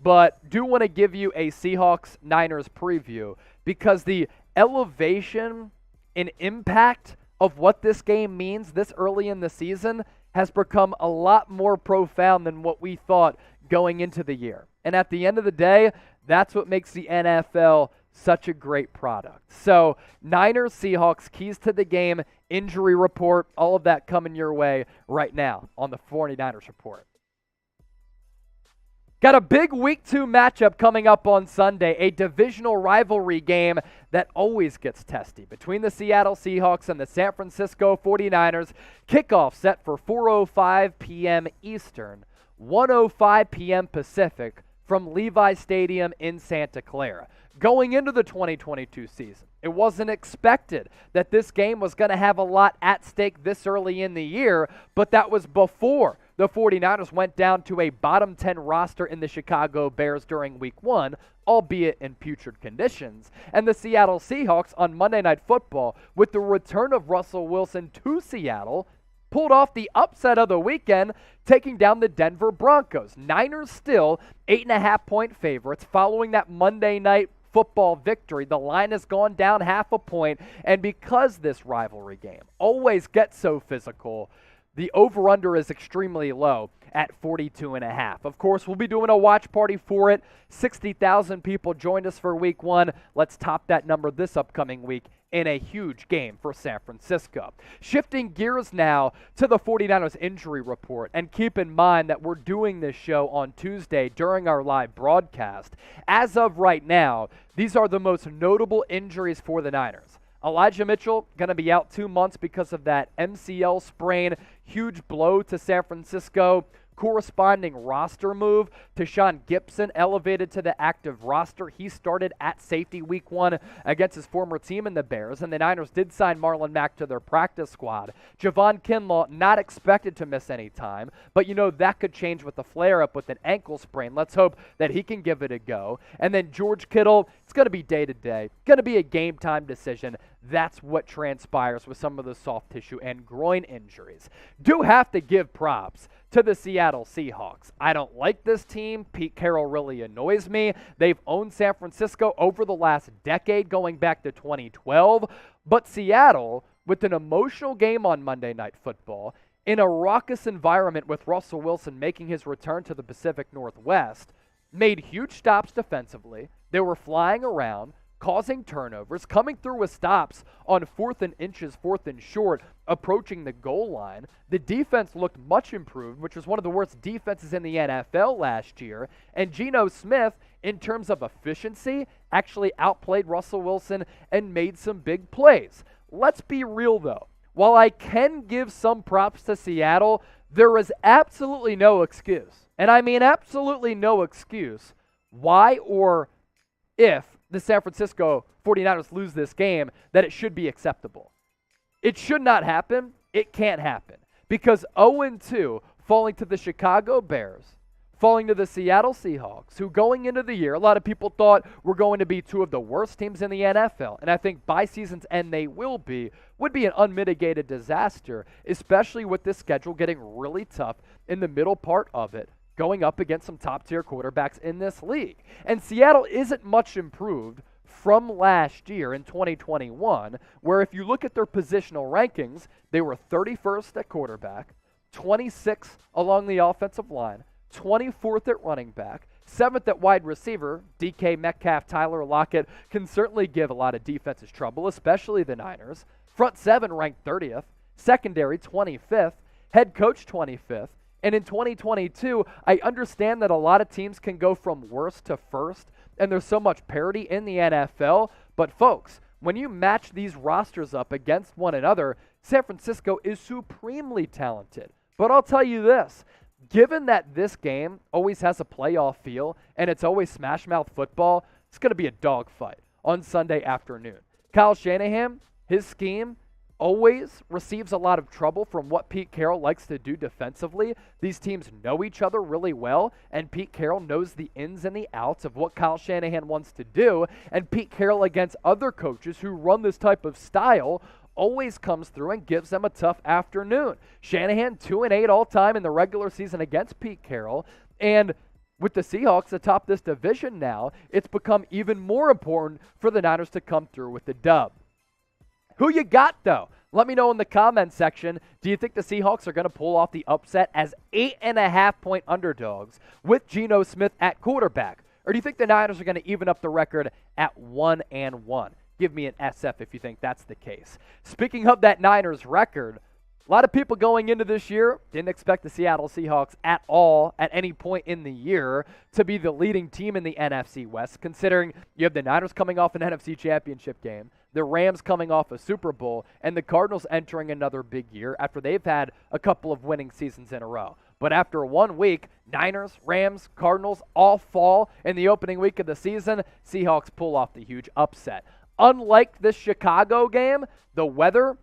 But do want to give you a Seahawks-Niners preview because the elevation and impact of what this game means this early in the season has become a lot more profound than what we thought going into the year. And at the end of the day, that's what makes the NFL such a great product. So Niners, Seahawks, keys to the game, injury report, all of that coming your way right now on the 49ers Report. Got a big Week 2 matchup coming up on Sunday, a divisional rivalry game that always gets testy between the Seattle Seahawks and the San Francisco 49ers. Kickoff set for 4:05 p.m. Eastern, 1:05 p.m. Pacific from Levi Stadium in Santa Clara. Going into the 2022 season, it wasn't expected that this game was going to have a lot at stake this early in the year, but that was before the 49ers went down to a bottom 10 roster in the Chicago Bears during Week 1, albeit in putrid conditions, and the Seattle Seahawks on Monday Night Football, with the return of Russell Wilson to Seattle, pulled off the upset of the weekend, taking down the Denver Broncos. Niners still 8.5-point favorites following that Monday Night Football victory. The line has gone down 0.5 point, and because this rivalry game always gets so physical, the over-under is extremely low at 42.5. Of course, we'll be doing a watch party for it. 60,000 people joined us for Week 1. Let's top that number this upcoming week in a huge game for San Francisco. Shifting gears now to the 49ers injury report, and keep in mind that we're doing this show on Tuesday during our live broadcast. As of right now, these are the most notable injuries for the Niners. Elijah Mitchell going to be out 2 months because of that MCL sprain. Huge blow to San Francisco. Corresponding roster move. Tashawn Gibson elevated to the active roster. He started at safety Week 1 against his former team in the Bears, and the Niners did sign Marlon Mack to their practice squad. Javon Kinlaw not expected to miss any time, but you know that could change with the flare-up with an ankle sprain. Let's hope that he can give it a go. And then George Kittle, it's going to be day-to-day. Going to be a game-time decision. That's what transpires with some of the soft tissue and groin injuries. Do have to give props to the Seattle Seahawks. I don't like this team. Pete Carroll really annoys me. They've owned San Francisco over the last decade, going back to 2012. But Seattle, with an emotional game on Monday Night Football, in a raucous environment with Russell Wilson making his return to the Pacific Northwest, made huge stops defensively. They were flying around, causing turnovers, coming through with stops on 4th and inches, 4th and short, approaching the goal line. The defense looked much improved, which was one of the worst defenses in the NFL last year. And Geno Smith, in terms of efficiency, actually outplayed Russell Wilson and made some big plays. Let's be real, though. While I can give some props to Seattle, There is absolutely no excuse, and I mean absolutely no excuse, why or if the San Francisco 49ers lose this game, that it should be acceptable. It should not happen. It can't happen. Because 0-2 falling to the Chicago Bears, falling to the Seattle Seahawks, who going into the year, a lot of people thought were going to be two of the worst teams in the NFL. And I think by season's end they will be, would be an unmitigated disaster, especially with this schedule getting really tough in the middle part of it, going up against some top-tier quarterbacks in this league. And Seattle isn't much improved from last year in 2021, where if you look at their positional rankings, they were 31st at quarterback, 26th along the offensive line, 24th at running back, 7th at wide receiver. DK Metcalf, Tyler Lockett can certainly give a lot of defenses trouble, especially the Niners. Front 7 ranked 30th, secondary 25th, head coach 25th. And in 2022, I understand that a lot of teams can go from worst to first, and there's so much parity in the NFL. But folks, when you match these rosters up against one another, San Francisco is supremely talented. But I'll tell you this, given that this game always has a playoff feel and it's always smash mouth football, it's going to be a dogfight on Sunday afternoon. Kyle Shanahan, his scheme, always receives a lot of trouble from what Pete Carroll likes to do defensively. These teams know each other really well, and Pete Carroll knows the ins and the outs of what Kyle Shanahan wants to do, and Pete Carroll against other coaches who run this type of style always comes through and gives them a tough afternoon. Shanahan 2-8 all time in the regular season against Pete Carroll, and with the Seahawks atop this division now, it's become even more important for the Niners to come through with the dub. Who you got, though? Let me know in the comments section. Do you think the Seahawks are going to pull off the upset as 8.5-point underdogs with Geno Smith at quarterback? Or do you think the Niners are going to even up the record at 1-1? Give me an SF if you think that's the case. Speaking of that Niners record, a lot of people going into this year didn't expect the Seattle Seahawks at all at any point in the year to be the leading team in the NFC West, considering you have the Niners coming off an NFC Championship game, the Rams coming off a Super Bowl, and the Cardinals entering another big year after they've had a couple of winning seasons in a row. But after 1 week, Niners, Rams, Cardinals all fall in the opening week of the season. Seahawks pull off the huge upset. Unlike this Chicago game, the weather,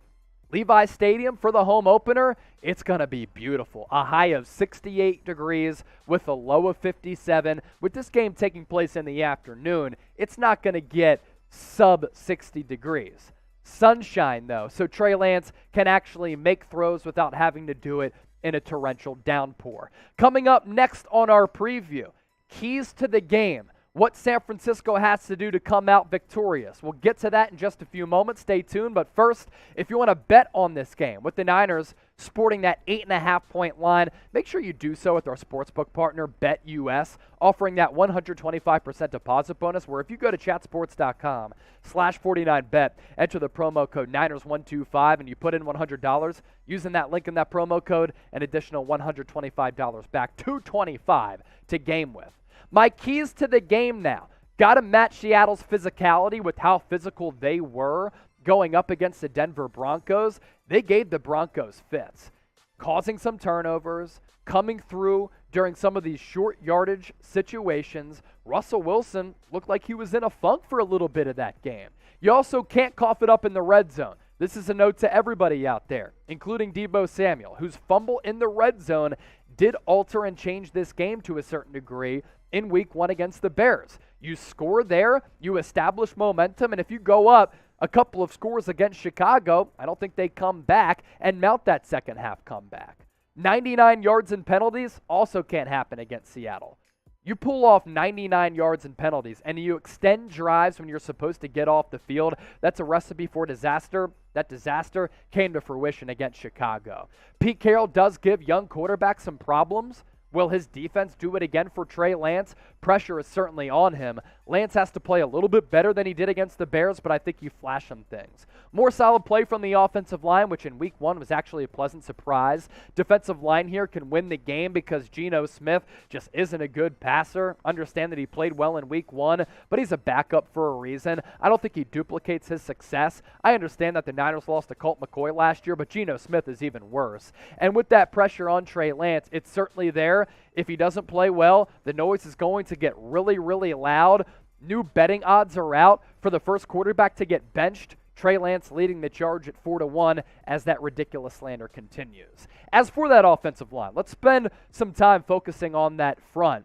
Levi Stadium for the home opener, it's going to be beautiful. A high of 68 degrees with a low of 57. With this game taking place in the afternoon, it's not going to get sub 60 degrees. Sunshine, though, so Trey Lance can actually make throws without having to do it in a torrential downpour. Coming up next on our preview, keys to the game. What San Francisco has to do to come out victorious. We'll get to that in just a few moments. Stay tuned. But first, if you want to bet on this game with the Niners sporting that 8.5-point line, make sure you do so with our sportsbook partner, BetUS, offering that 125% deposit bonus, where if you go to chatsports.com/49bet, enter the promo code Niners125, and you put in $100, using that link in that promo code, an additional $125 back, $225 to game with. My keys to the game now. Got to match Seattle's physicality with how physical they were going up against the Denver Broncos. They gave the Broncos fits, causing some turnovers, coming through during some of these short yardage situations. Russell Wilson looked like he was in a funk for a little bit of that game. You also can't cough it up in the red zone. This is a note to everybody out there, including Deebo Samuel, whose fumble in the red zone did alter and change this game to a certain degree in week 1 against the Bears. You score there, you establish momentum, and if you go up a couple of scores against Chicago, I don't think they come back and mount that second half comeback. 99 yards in penalties also can't happen against Seattle. You pull off 99 yards in penalties and you extend drives when you're supposed to get off the field, that's a recipe for disaster. That disaster came to fruition against Chicago. Pete Carroll does give young quarterbacks some problems. Will his defense do it again for Trey Lance? pressure is certainly on him. Lance has to play a little bit better than he did against the Bears, but I think you flash some things. More solid play from the offensive line, which in week 1 was actually a pleasant surprise. Defensive line here can win the game because Geno Smith just isn't a good passer. Understand that he played well in week 1, but he's a backup for a reason. I don't think he duplicates his success. I understand that the Niners lost to Colt McCoy last year, but Geno Smith is even worse. And with that pressure on Trey Lance, it's certainly there. If he doesn't play well, the noise is going to get really, really loud. New betting odds are out for the first quarterback to get benched. Trey Lance leading the charge at 4-1 as that ridiculous slander continues. As for that offensive line, let's spend some time focusing on that front.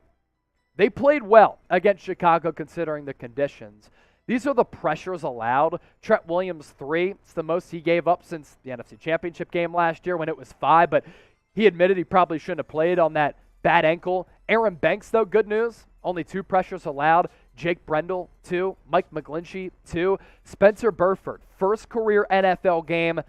They played well against Chicago considering the conditions. These are the pressures allowed. Trent Williams, 3. It's the most he gave up since the NFC Championship game last year when it was 5, but he admitted he probably shouldn't have played on that bad ankle. Aaron Banks, though, good news. Only 2 pressures allowed. Jake Brendel, 2. Mike McGlinchey, 2. Spencer Burford, first career NFL game,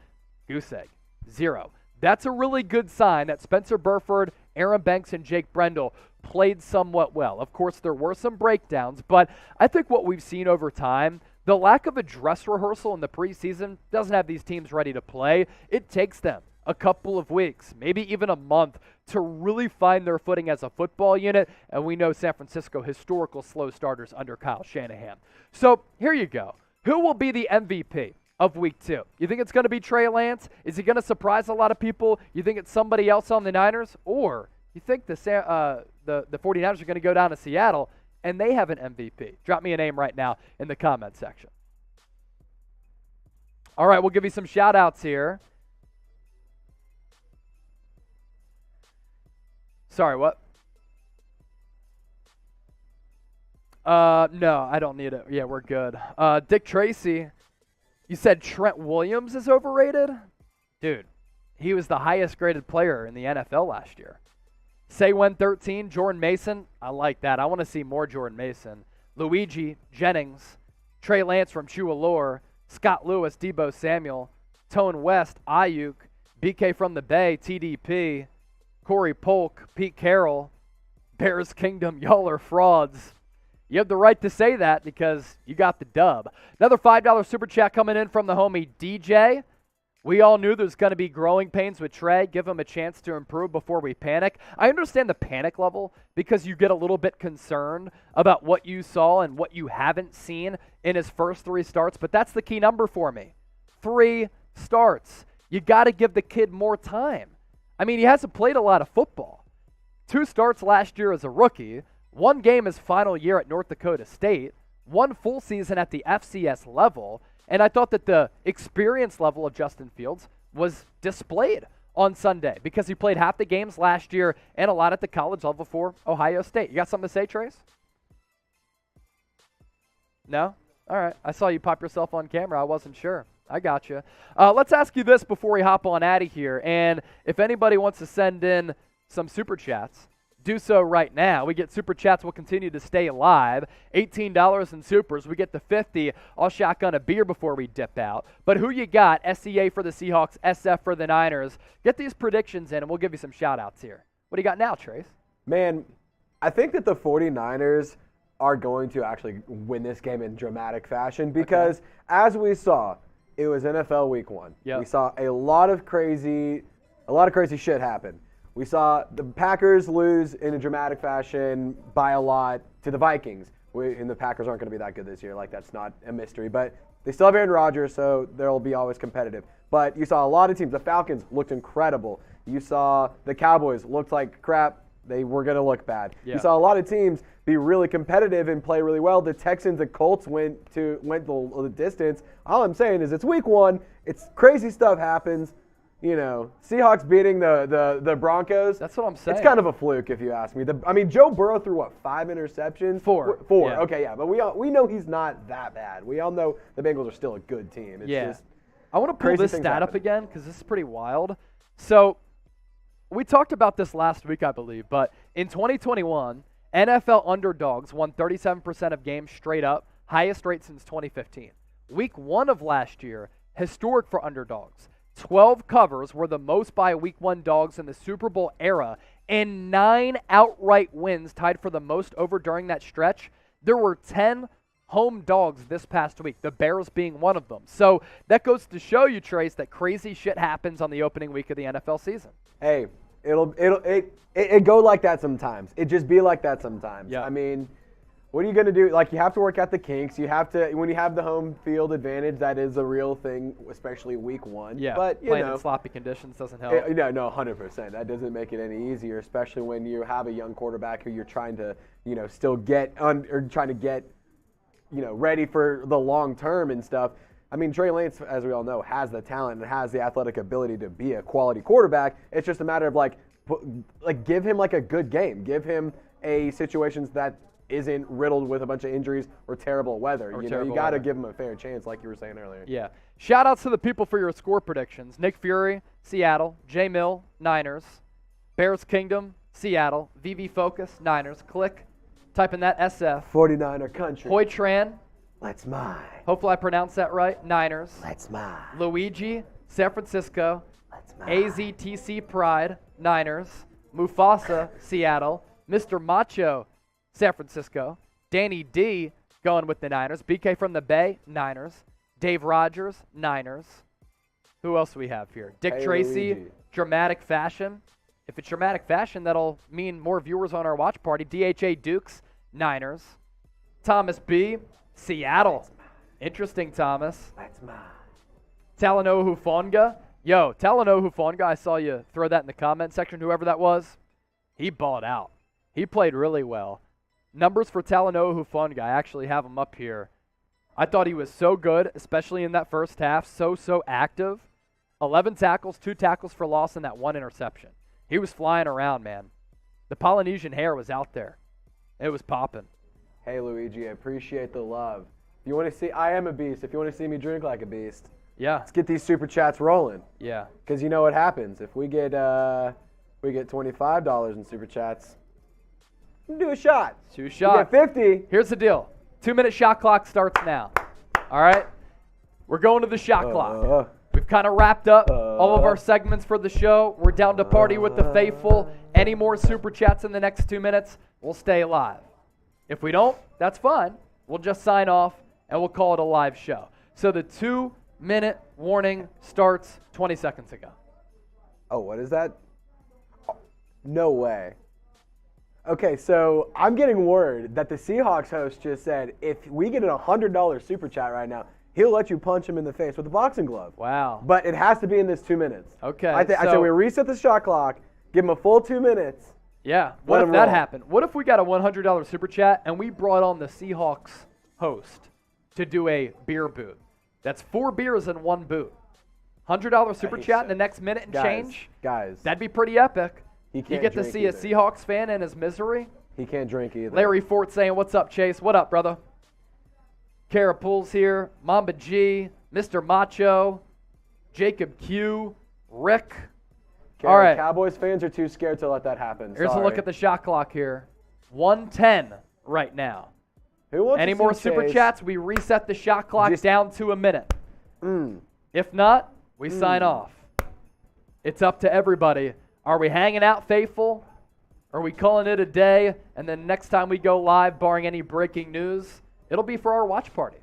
goose egg, 0. That's a really good sign that Spencer Burford, Aaron Banks, and Jake Brendel played somewhat well. Of course, there were some breakdowns, but I think what we've seen over time, the lack of a dress rehearsal in the preseason doesn't have these teams ready to play. It takes them a couple of weeks, maybe even a month, to really find their footing as a football unit, and we know San Francisco historical slow starters under Kyle Shanahan. So here you go. Who will be the MVP of week 2? You think it's going to be Trey Lance? Is he going to surprise a lot of people? You think it's somebody else on the Niners? Or you think the 49ers are going to go down to Seattle and they have an MVP? Drop me a name right now in the comment section. All right, we'll give you some shout-outs here. Sorry, what? No, I don't need it. Yeah, we're good. Dick Tracy, you said Trent Williams is overrated? Dude, he was the highest graded player in the NFL last year. Say-Wen13, Jordan Mason, I like that. I want to see more Jordan Mason. Luigi Jennings, Trey Lance from Chualor, Scott Lewis, Deebo Samuel, Tone West, Ayuk, BK from the Bay, TDP, Corey Polk, Pete Carroll, Bears Kingdom, y'all are frauds. You have the right to say that because you got the dub. Another $5 super chat coming in from the homie DJ. We all knew there's going to be growing pains with Trey. Give him a chance to improve before we panic. I understand the panic level because you get a little bit concerned about what you saw and what you haven't seen in his first 3 starts, but that's the key number for me. 3 starts. You got to give the kid more time. I mean, he hasn't played a lot of football. 2 starts last year as a rookie, 1 game his final year at North Dakota State, 1 full season at the FCS level, and I thought that the experience level of Justin Fields was displayed on Sunday because he played half the games last year and a lot at the college level for Ohio State. You got something to say, Trace? No? All right. I saw you pop yourself on camera. I wasn't sure. I got you. Let's ask you this before we hop on out of here. And if anybody wants to send in some super chats, do so right now. We get super chats. We'll continue to stay alive. $18 in supers. We get to 50. I'll shotgun a beer before we dip out. But who you got? SEA for the Seahawks, SF for the Niners. Get these predictions in, and we'll give you some shout-outs here. What do you got now, Trace? Man, I think that the 49ers are going to actually win this game in dramatic fashion because, as we saw, it was NFL Week 1. Yep. We saw a lot of crazy shit happen. We saw the Packers lose in a dramatic fashion by a lot to the Vikings. And the Packers aren't going to be that good this year. Like, that's not a mystery. But they still have Aaron Rodgers, so they'll be always competitive. But you saw a lot of teams. The Falcons looked incredible. You saw the Cowboys looked like crap. They were going to look bad. Yeah. You saw a lot of teams be really competitive and play really well. The Texans and Colts went the distance. All I'm saying is it's Week 1. It's crazy stuff happens. You know, Seahawks beating the Broncos. That's what I'm saying. It's kind of a fluke, if you ask me. Joe Burrow threw, 5 interceptions? 4. 4. Yeah. Okay, yeah. But we know he's not that bad. We all know the Bengals are still a good team. It's just I want to pull this stat up again because this is pretty wild. So we talked about this last week, I believe. But in 2021, NFL underdogs won 37% of games straight up, highest rate since 2015. Week 1 of last year, historic for underdogs. 12 covers were the most by Week 1 dogs in the Super Bowl era, and 9 outright wins tied for the most over during that stretch. There were 10 home dogs this past week, the Bears being one of them. So that goes to show you, Trace, that crazy shit happens on the opening week of the NFL season. Hey, it go like that sometimes. It just be like that sometimes. Yeah. I mean, what are you going to do? Like, you have to work out the kinks. You have to, when you have the home field advantage, that is a real thing, especially week 1. Yeah, but, playing in sloppy conditions doesn't help. No, 100%. That doesn't make it any easier, especially when you have a young quarterback who you're trying to, still get or trying to get, ready for the long term and stuff. I mean, Trey Lance, as we all know, has the talent and has the athletic ability to be a quality quarterback. It's just a matter of give him like a good game. Give him a situations that isn't riddled with a bunch of injuries or terrible weather. You got to give him a fair chance, like you were saying earlier. Yeah. Shout outs to the people for your score predictions. Nick Fury, Seattle. J Mill, Niners. Bears Kingdom, Seattle. VV Focus, Niners. Click. Type in that SF. 49er country. Hoy Tran. Let's mine. Hopefully I pronounced that right. Niners. Let's mine. Luigi, San Francisco. Let's mine. AZTC Pride, Niners. Mufasa, Seattle. Mr. Macho, San Francisco. Danny D going with the Niners. BK from the Bay, Niners. Dave Rogers, Niners. Who else do we have here? Dick Hey, Tracy, Luigi. Dramatic Fashion. If it's dramatic fashion, that'll mean more viewers on our watch party. DHA Dukes, Niners. Thomas B, Seattle. Interesting, Thomas. Let's mine. Talanoa Hufanga. Yo, Talanoa Hufanga, I saw you throw that in the comment section, whoever that was. He balled out. He played really well. Numbers for Talanoa Hufanga, I actually have him up here. I thought he was so good, especially in that first half, so active. 11 tackles, 2 tackles for loss, and that 1 interception. He was flying around, man. The Polynesian hair was out there. It was popping. Hey, Luigi, I appreciate the love. If you want to see, I am a beast. If you want to see me drink like a beast, Yeah. let's get these super chats rolling. Yeah. Because you know what happens. If we get $25 in super chats, we can do a shot. 2 You shots. get 50. Here's the deal. 2-minute shot clock starts now. All right? We're going to the shot clock. We've kind of wrapped up all of our segments for the show. We're down to Party with the Faithful. Any more super chats in the next 2 minutes, we'll stay live. If we don't, that's fine. We'll just sign off, and we'll call it a live show. So the 2-minute warning starts 20 seconds ago. Oh, what is that? Oh, no way. Okay, so I'm getting word that the Seahawks host just said if we get a $100 super chat right now, he'll let you punch him in the face with a boxing glove. Wow. But it has to be in this 2 minutes. Okay. I said we reset the shot clock, give him a full 2 minutes. Yeah. What Let if him that roll. happened? What if we got a $100 super chat and we brought on the Seahawks host to do a beer boot? That's 4 beers in 1 boot. $100 super chat in the next minute and change? Guys, That'd be pretty epic. He You can't get to drink see a either. Seahawks fan in his misery. he can't drink either. Larry Fort saying, "What's up, Chase? What up, brother?" Kara Pools here. Mamba G. Mr. Macho. Jacob Q. Rick. Okay, All right. Cowboys fans are too scared to let that happen. Here's a Sorry. look at the shot clock here. 1:10 right now. Who wants Any to see more super Chase? chats? We reset the shot clock Just- down to a minute. Mm. If not, we sign off. It's up to everybody. Are we hanging out, faithful? Are we calling it a day? And then next time we go live, barring any breaking news, it'll be for our watch party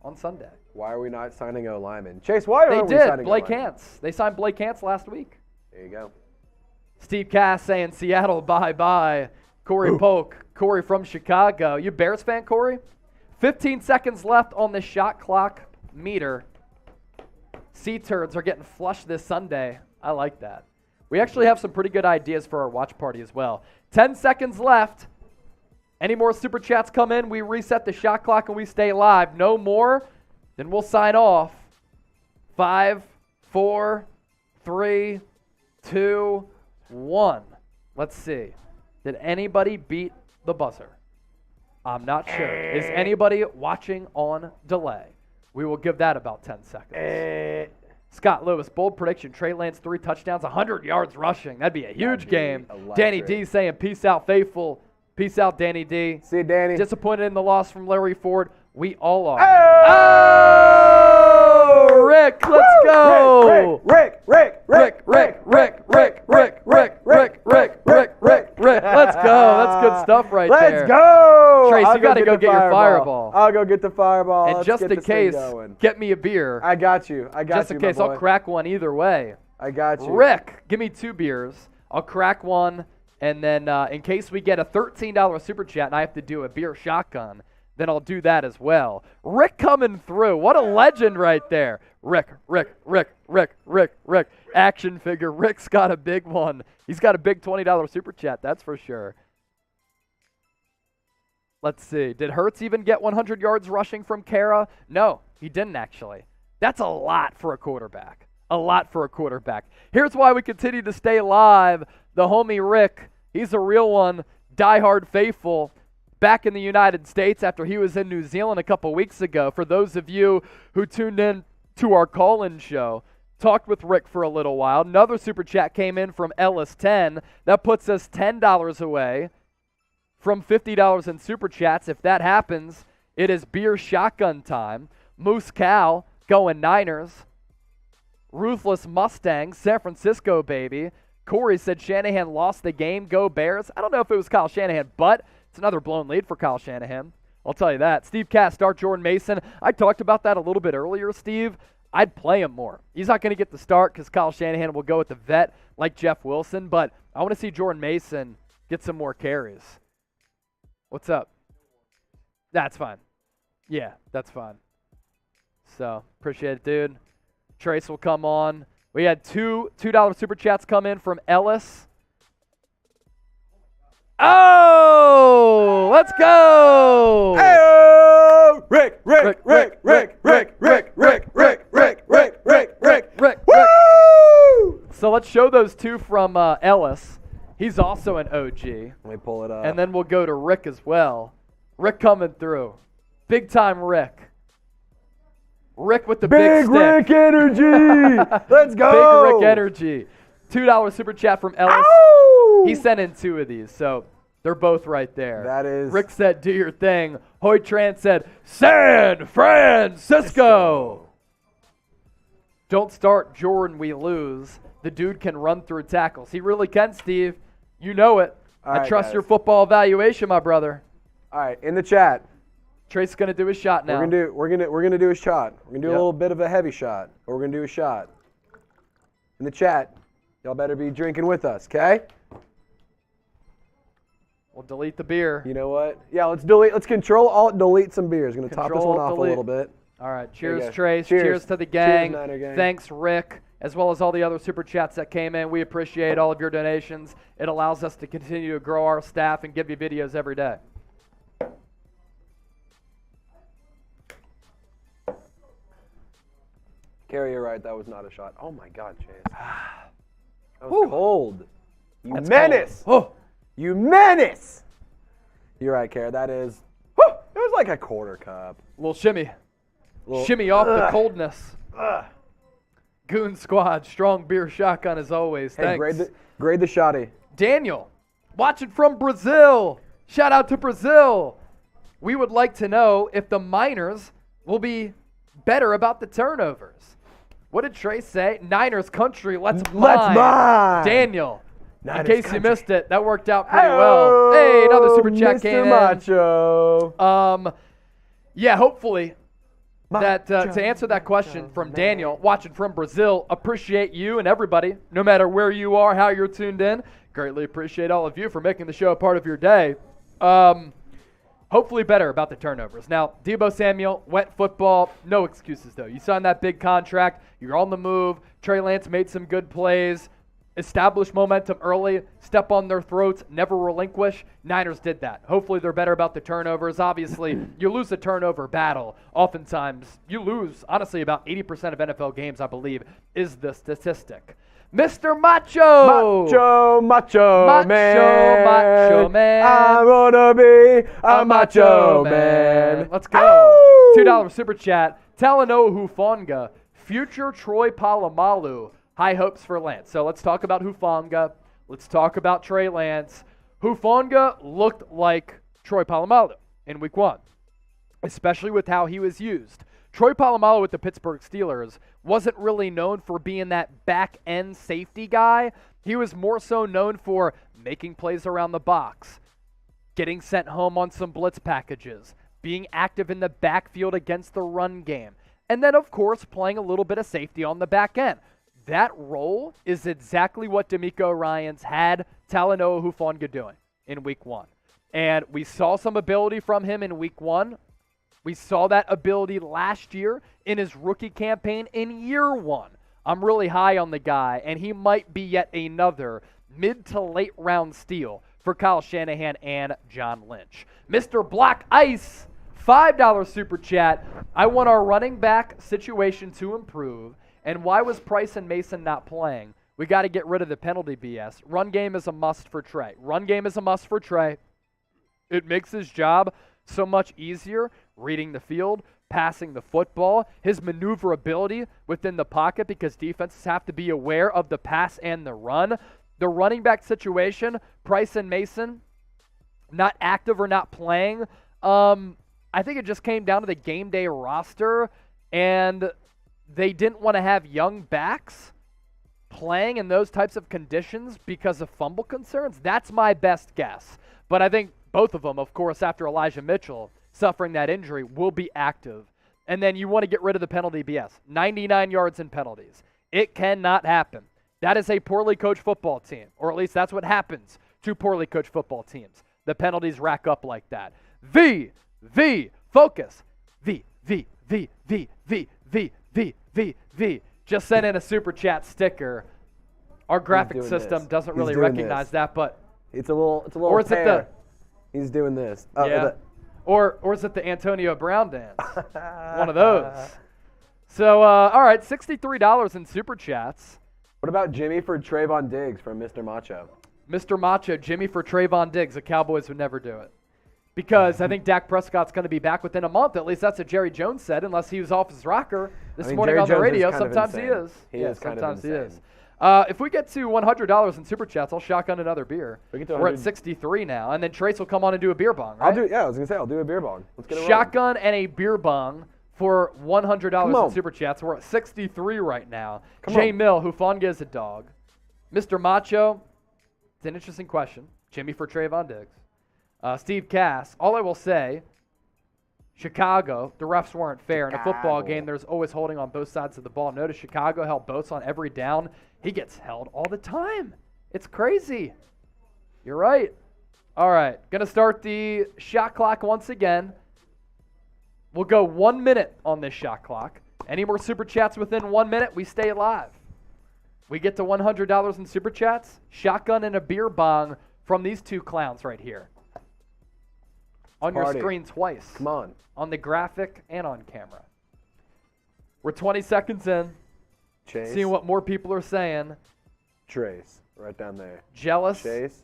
on Sunday. Why are we not signing O lineman? Chase, why They aren't we did. signing Blake O lineman? Hance. They signed Blake Hance last week. There you go. Steve Cass saying Seattle, bye-bye. Corey Polk. Corey from Chicago. You Bears fan, Corey? 15 seconds left on the shot clock meter. Sea turds are getting flushed this Sunday. I like that. We actually have some pretty good ideas for our watch party as well. 10 seconds left. Any more super chats come in, we reset the shot clock and we stay live. No more, then we'll sign off. 5, 4, 3, 2, 1. Let's see. Did anybody beat the buzzer? I'm not sure. Is anybody watching on delay? We will give that about 10 seconds. Scott Lewis, bold prediction. Trey Lance, 3 touchdowns, 100 yards rushing. That'd be a huge game. electric. Danny D saying, peace out, faithful. Peace out, Danny D. See you, Danny. Disappointed in the loss from Larry Ford. We all are. Oh! Oh, Rick, let's go. Rick. Let's go. That's good stuff right there. Let's go. Trace, you got to go get your fireball. I'll go get the fireball. And Let's just get in this thing case, going. get me a beer. I got you. Just in case, I'll crack one either way. I got you. Rick, give me 2 beers. I'll crack one, and then in case we get a $13 super chat and I have to do a beer shotgun, then I'll do that as well. Rick coming through. What a legend right there. Rick. Action figure. Rick's got a big one. He's got a big $20 super chat, that's for sure. Let's see. Did Hurts even get 100 yards rushing from Carroll? No, he didn't actually. That's a lot for a quarterback. A lot for a quarterback. Here's why we continue to stay live. The homie Rick, he's a real one, diehard faithful, back in the United States after he was in New Zealand a couple weeks ago. For those of you who tuned in to our call-in show, talked with Rick for a little while. Another super chat came in from Ellis10. That puts us $10 away from $50 in super chats. If that happens, it is beer shotgun time. Moose Cow going Niners. Ruthless Mustang, San Francisco, baby. Corey said Shanahan lost the game. Go Bears. I don't know if it was Kyle Shanahan, but it's another blown lead for Kyle Shanahan. I'll tell you that. Steve Cass, start Jordan Mason. I talked about that a little bit earlier, Steve. I'd play him more. He's not going to get the start because Kyle Shanahan will go with the vet like Jeff Wilson, but I want to see Jordan Mason get some more carries. What's up? That's fine. Yeah, that's fine. So, appreciate it, dude. Trace will come on. We had $2 super chats come in from Ellis. Oh, let's go. Hey, Rick. Woo! So let's show those 2 from Ellis. He's also an OG. Let me pull it up. And then we'll go to Rick as well. Rick coming through. Big time Rick. Rick with the big stick. Rick energy. Let's Big go. Rick energy. $2 super chat from Ellis. Ow! He sent in 2 of these, so they're both right there. That is. Rick said, do your thing. Hoy Tran said, San Francisco. Don't start Jordan, we lose. The dude can run through tackles. He really can, Steve. You know it. I trust your football evaluation, my brother. All right, in the chat. Trace's gonna do his shot now. We're gonna do a shot. We're gonna do a little bit of a heavy shot, but we're gonna do a shot. In the chat, y'all better be drinking with us, okay? We'll delete the beer. You know what? Yeah, let's delete. Let's Control-Alt-Delete some beers. Gonna top this one off Control-Alt-Delete. a little bit. All right, cheers, Trace. Cheers. Cheers to the gang. Cheers, Niner gang. Thanks, Rick, as well as all the other super chats that came in. We appreciate all of your donations. It allows us to continue to grow our staff and give you videos every day. Carrie, you're right. That was not a shot. Oh my God, Chase. That was cold. You That's menace. cold. Oh. You menace. You're right, Carrie. That is. It was like a quarter cup. Little shimmy. Shimmy off the coldness. Goon Squad, strong beer shotgun as always. Hey, Thanks. grade the shotty. Daniel, watching from Brazil. Shout out to Brazil. We would like to know if the Miners will be better about the turnovers. What did Trey say? Niners country, let's mine. Daniel, Niners in case country. you missed it, that worked out pretty well. Hey, another super chat Mr. came Macho. Yeah, hopefully that Macho, to answer that question from Daniel, watching from Brazil, appreciate you and everybody, no matter where you are, how you're tuned in. Greatly appreciate all of you for making the show a part of your day. Hopefully better about the turnovers. Now, Deebo Samuel, wet football, no excuses though. You signed that big contract, you're on the move. Trey Lance made some good plays, established momentum early, step on their throats, never relinquish. Niners did that. Hopefully they're better about the turnovers. Obviously, you lose the turnover battle. Oftentimes, you lose, honestly, about 80% of NFL games, I believe, is the statistic. Mr. Macho! Macho man. I wanna be a macho man. Let's go. Ow! $2 super chat. Talanoa Hufanga, future Troy Polamalu. High hopes for Lance. So let's talk about Hufanga. Let's talk about Trey Lance. Hufanga looked like Troy Polamalu in week 1, especially with how he was used. Troy Polamalu with the Pittsburgh Steelers wasn't really known for being that back-end safety guy. He was more so known for making plays around the box, getting sent home on some blitz packages, being active in the backfield against the run game, and then, of course, playing a little bit of safety on the back end. That role is exactly what D'Amico Ryans had Talanoa Hufanga doing in week 1. And we saw some ability from him in week 1. We saw that ability last year in his rookie campaign in year 1. I'm really high on the guy, and he might be yet another mid to late round steal for Kyle Shanahan and John Lynch. Mr. Black Ice, $5 super chat. I want our running back situation to improve. And why was Price and Mason not playing? We got to get rid of the penalty BS. Run game is a must for Trey. Run game is a must for Trey. It makes his job so much easier reading the field, passing the football, his maneuverability within the pocket because defenses have to be aware of the pass and the run. The running back situation, Price and Mason, not active or not playing. I think it just came down to the game day roster, and they didn't want to have young backs playing in those types of conditions because of fumble concerns. That's my best guess. But I think both of them, of course, after Elijah Mitchell suffering that injury, will be active. And then you want to get rid of the penalty BS. 99 yards in penalties. It cannot happen. That is a poorly coached football team, or at least that's what happens to poorly coached football teams. The penalties rack up like that. Focus. V. Just sent in a super chat sticker. Our graphic system doesn't really recognize that, but it's a little or is it he's doing this. Yeah. Or is it the Antonio Brown dance? One of those. So, all right, $63 in super chats. What about Jimmy for Trayvon Diggs from Mr. Macho? Mr. Macho, Jimmy for Trayvon Diggs. The Cowboys would never do it. Because I think Dak Prescott's going to be back within a month. At least that's what Jerry Jones said, unless he was off his rocker this morning Jerry on the Jones radio. Sometimes he is. Sometimes he is. If we get to $100 in super chats, I'll shotgun another beer. We're at 63 now, and then Trace will come on and do a beer bong, right? I was going to say, I'll do a beer bong. Let's get it shotgun and a beer bong for $100 in super chats. We're at 63 right now. J. Mill, Hufanga is a dog. Mr. Macho, it's an interesting question. Jimmy for Trayvon Diggs. Steve Cass, all I will say, Chicago, the refs weren't fair. In a football game, there's always holding on both sides of the ball. Notice Chicago held both on every down. He gets held all the time. It's crazy. You're right. All right, going to start the shot clock once again. We'll go 1 minute on this shot clock. Any more super chats within 1 minute, we stay alive. We get to $100 in super chats, shotgun and a beer bong from these two clowns right here. On your screen twice. Come on. On the graphic and on camera. We're 20 seconds in. Chase. Seeing what more people are saying. Trace. Right down there. Jealous. Chase.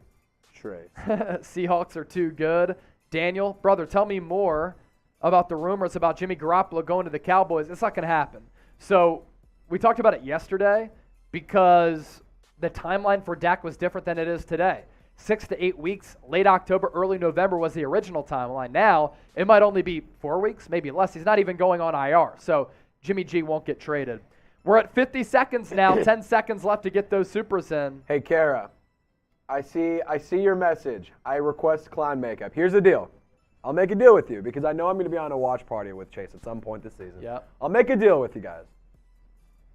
Trace. Seahawks are too good. Daniel, brother, tell me more about the rumors about Jimmy Garoppolo going to the Cowboys. It's not going to happen. So we talked about it yesterday because the timeline for Dak was different than it is today. 6 to 8 weeks, late October, early November was the original timeline. Now, it might only be 4 weeks, maybe less. He's not even going on IR, so Jimmy G won't get traded. We're at 50 seconds now, 10 seconds left to get those supers in. Hey, Kara, I see your message. I request clown makeup. Here's the deal. I'll make a deal with you because I know I'm going to be on a watch party with Chase at some point this season. Yeah. I'll make a deal with you guys.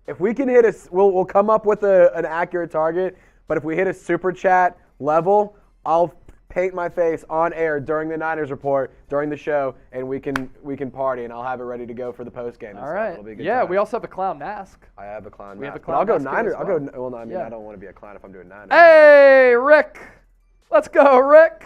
If we can hit we'll come up with an accurate target, but if we hit a super chat level, I'll paint my face on air during the Niners report, during the show, and we can party, and I'll have it ready to go for the post game. All right. It'll be a good yeah, time. we also have a clown mask. I have a clown mask. We have a But clown I'll go mask Niners. as well. I'll go. Well, no, I mean, I don't want to be a clown if I'm doing Niners. Hey, Rick. Let's go, Rick.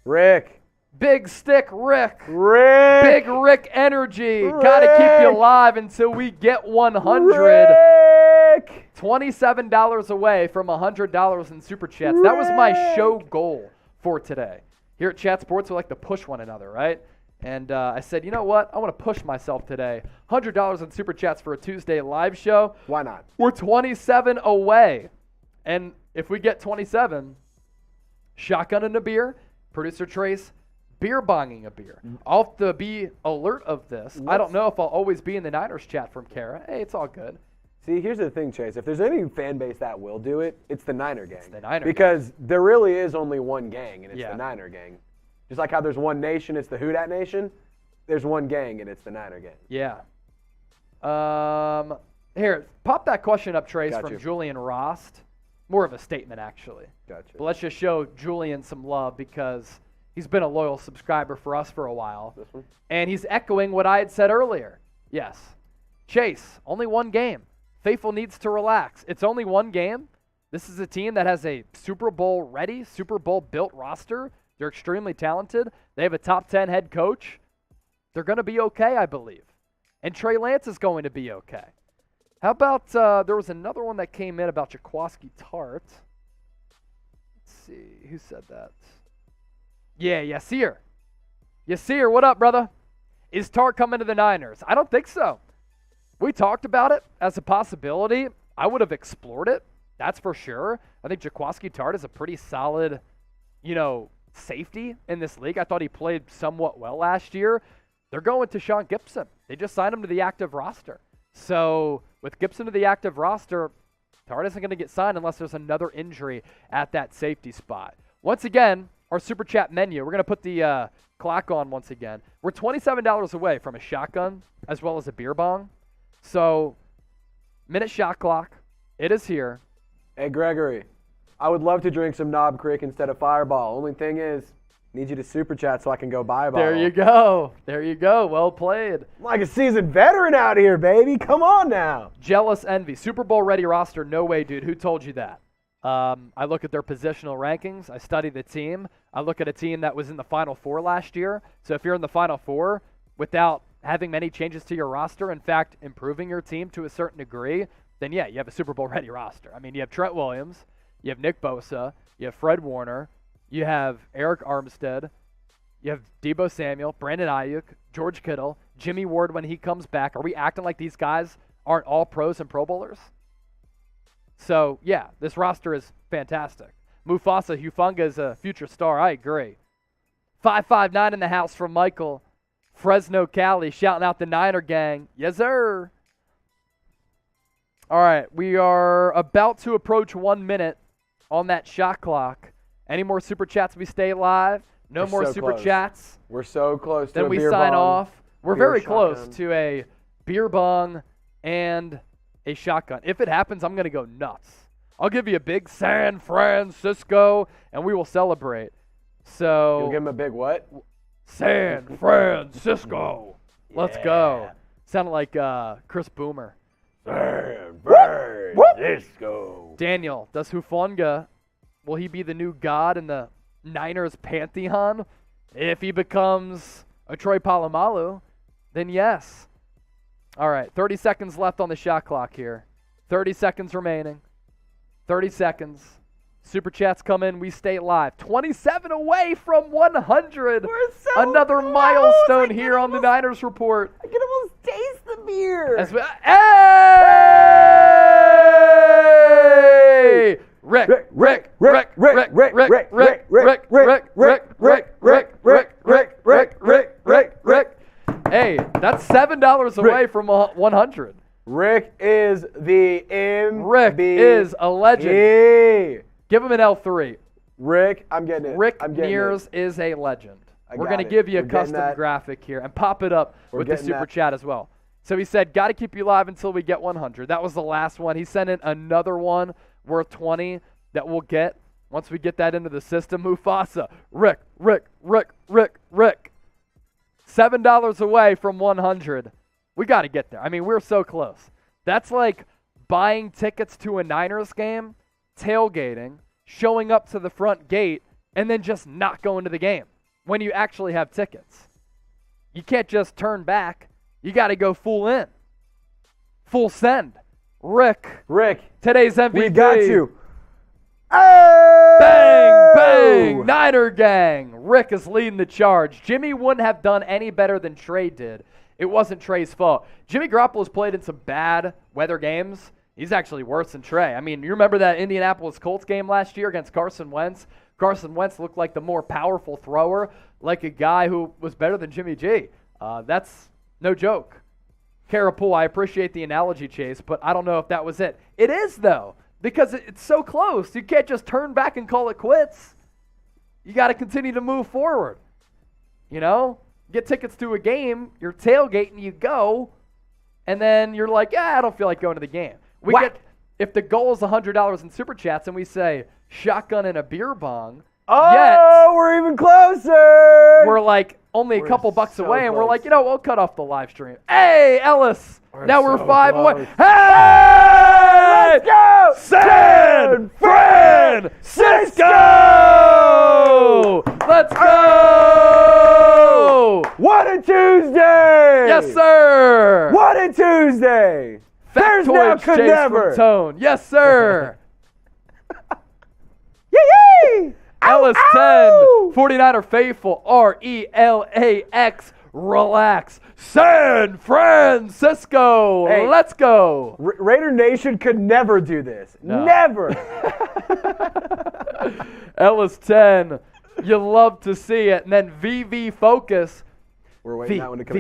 Rick. Big stick Rick. Rick. Big Rick energy. Rick. Gotta keep you alive until we get 100. Rick. $27 away from $100 in super chats. Rick. That was my show goal for today. Here at Chat Sports, we like to push one another, right? And I said, you know what? I want to push myself today. $100 in super chats for a Tuesday live show. Why not? We're 27 away. And if we get 27, shotgun and a beer, producer Trace, beer bonging a beer. I'll have to be alert of this. I don't know if I'll always be in the Niners chat from Kara. Hey, it's all good. See, here's the thing, Chase. If there's any fan base that will do it, it's the Niner gang. It's the Niner because there really is only one gang, and it's Yeah. the Niner gang. Just like how there's one nation, it's the Who Dat Nation. There's one gang, and it's the Niner gang. Yeah. Here, pop that question up, Trace, Got from you. Julian Rost. More of a statement, actually. Gotcha. But let's just show Julian some love because he's been a loyal subscriber for us for a while. This one? And he's echoing what I had said earlier. Yes. Chase, only one game. Faithful needs to relax. It's only one game. This is a team that has a Super Bowl ready, Super Bowl built roster. They're extremely talented. They have a top 10 head coach. They're going to be okay, I believe. And Trey Lance is going to be okay. How about, there was another one that came in about Jaquiski Tart. Let's see, who said that? Yeah, Yasir. Yasir, what up, brother? Is Tart coming to the Niners? I don't think so. We talked about it as a possibility. I would have explored it, that's for sure. I think Jaquiski Tart is a pretty solid, safety in this league. I thought he played somewhat well last year. They're going to Sean Gibson. They just signed him to the active roster. So with Gibson to the active roster, Tart isn't going to get signed unless there's another injury at that safety spot. Once again, our Super Chat menu, we're going to put the clock on once again. We're $27 away from a shotgun as well as a beer bong. So, minute shot clock. It is here. Hey, Gregory, I would love to drink some Knob Creek instead of Fireball. Only thing is, need you to super chat so I can go buy a bottle. There you go. There you go. Well played. I'm like a seasoned veteran out here, baby. Come on now. Jealous envy. Super Bowl ready roster. No way, dude. Who told you that? I look at their positional rankings. I study the team. I look at a team that was in the Final Four last year. So if you're in the Final Four without having many changes to your roster, in fact, improving your team to a certain degree, then yeah, you have a Super Bowl ready roster. I mean, you have Trent Williams, you have Nick Bosa, you have Fred Warner, you have Eric Armstead, you have Deebo Samuel, Brandon Ayuk, George Kittle, Jimmy Ward when he comes back. Are we acting like these guys aren't all pros and Pro Bowlers? So, yeah, this roster is fantastic. Mufasa Hufunga is a future star. I agree. 559 in the house from Michael. Fresno, Cali, shouting out the Niner gang. Yes, sir. All right, we are about to approach 1 minute on that shot clock. Any more Super Chats? We stay live. No We're more so Super close. Chats. We're so close to Then a we beer sign bong, off. We're beer very close shotgun. to a beer bong and a shotgun. If it happens, I'm going to go nuts. I'll give you a big San Francisco, and we will celebrate. So You'll give him a big what? San Francisco. Let's go. Sounded like Chris Boomer. San Francisco. Daniel, does Hufunga, will he be the new god in the Niners pantheon? If he becomes a Troy Polamalu, then yes. All right, 30 seconds left on the shot clock here. 30 seconds remaining. 30 seconds. Super Chats come in. We stay live. 27 away from 100. We're so Another close. milestone here on the Niners Report. I can almost taste the beer. As we, hey! Rick. Hey, that's $7 away from 100. Rick is the MVP. Rick is a legend. Give him an L3. Rick, I'm getting it. Rick I'm getting Mears it. is a legend. We're got going to it. give you a We're getting custom that. graphic here and pop it up We're with the getting Super that. Chat as well. So he said, got to keep you live until we get 100. That was the last one. He sent in another one worth 20 that we'll get once we get that into the system. Mufasa, Rick. $7 away from 100. We got to get there. I mean, we're so close. That's like buying tickets to a Niners game, tailgating, showing up to the front gate, and then just not going to the game when you actually have tickets. You can't just turn back. You got to go full in. Full send. Rick, today's MVP. We got you. Oh! Bang, bang, Niner gang. Rick is leading the charge. Jimmy wouldn't have done any better than Trey did. It wasn't Trey's fault. Jimmy Garoppolo's played in some bad weather games. He's actually worse than Trey. I mean, you remember that Indianapolis Colts game last year against Carson Wentz? Carson Wentz looked like the more powerful thrower, like a guy who was better than Jimmy G. That's no joke. Carroll, I appreciate the analogy, Chase, but I don't know if that was it. It is, though, because it's so close. You can't just turn back and call it quits. You got to continue to move forward. You know? Get tickets to a game, you're tailgating, you go, and then you're like, I don't feel like going to the game. If the goal is $100 in Super Chats and we say shotgun and a beer bong, we're even closer. We're like only a couple bucks away, and we're like, we'll cut off the live stream. Hey, Ellis, we're 5 away. Hey, let's go! San Francisco! Let's go! What a Tuesday! Yes, sir! What a Tuesday! There's now could never. From Tone. Yes, sir. Yee! Ellis 10, 49er faithful, RELAX, relax. San Francisco, hey, let's go. Raider Nation could never do this. No. Never. Ellis 10, you love to see it. And then VV Focus. We're waiting that one to come.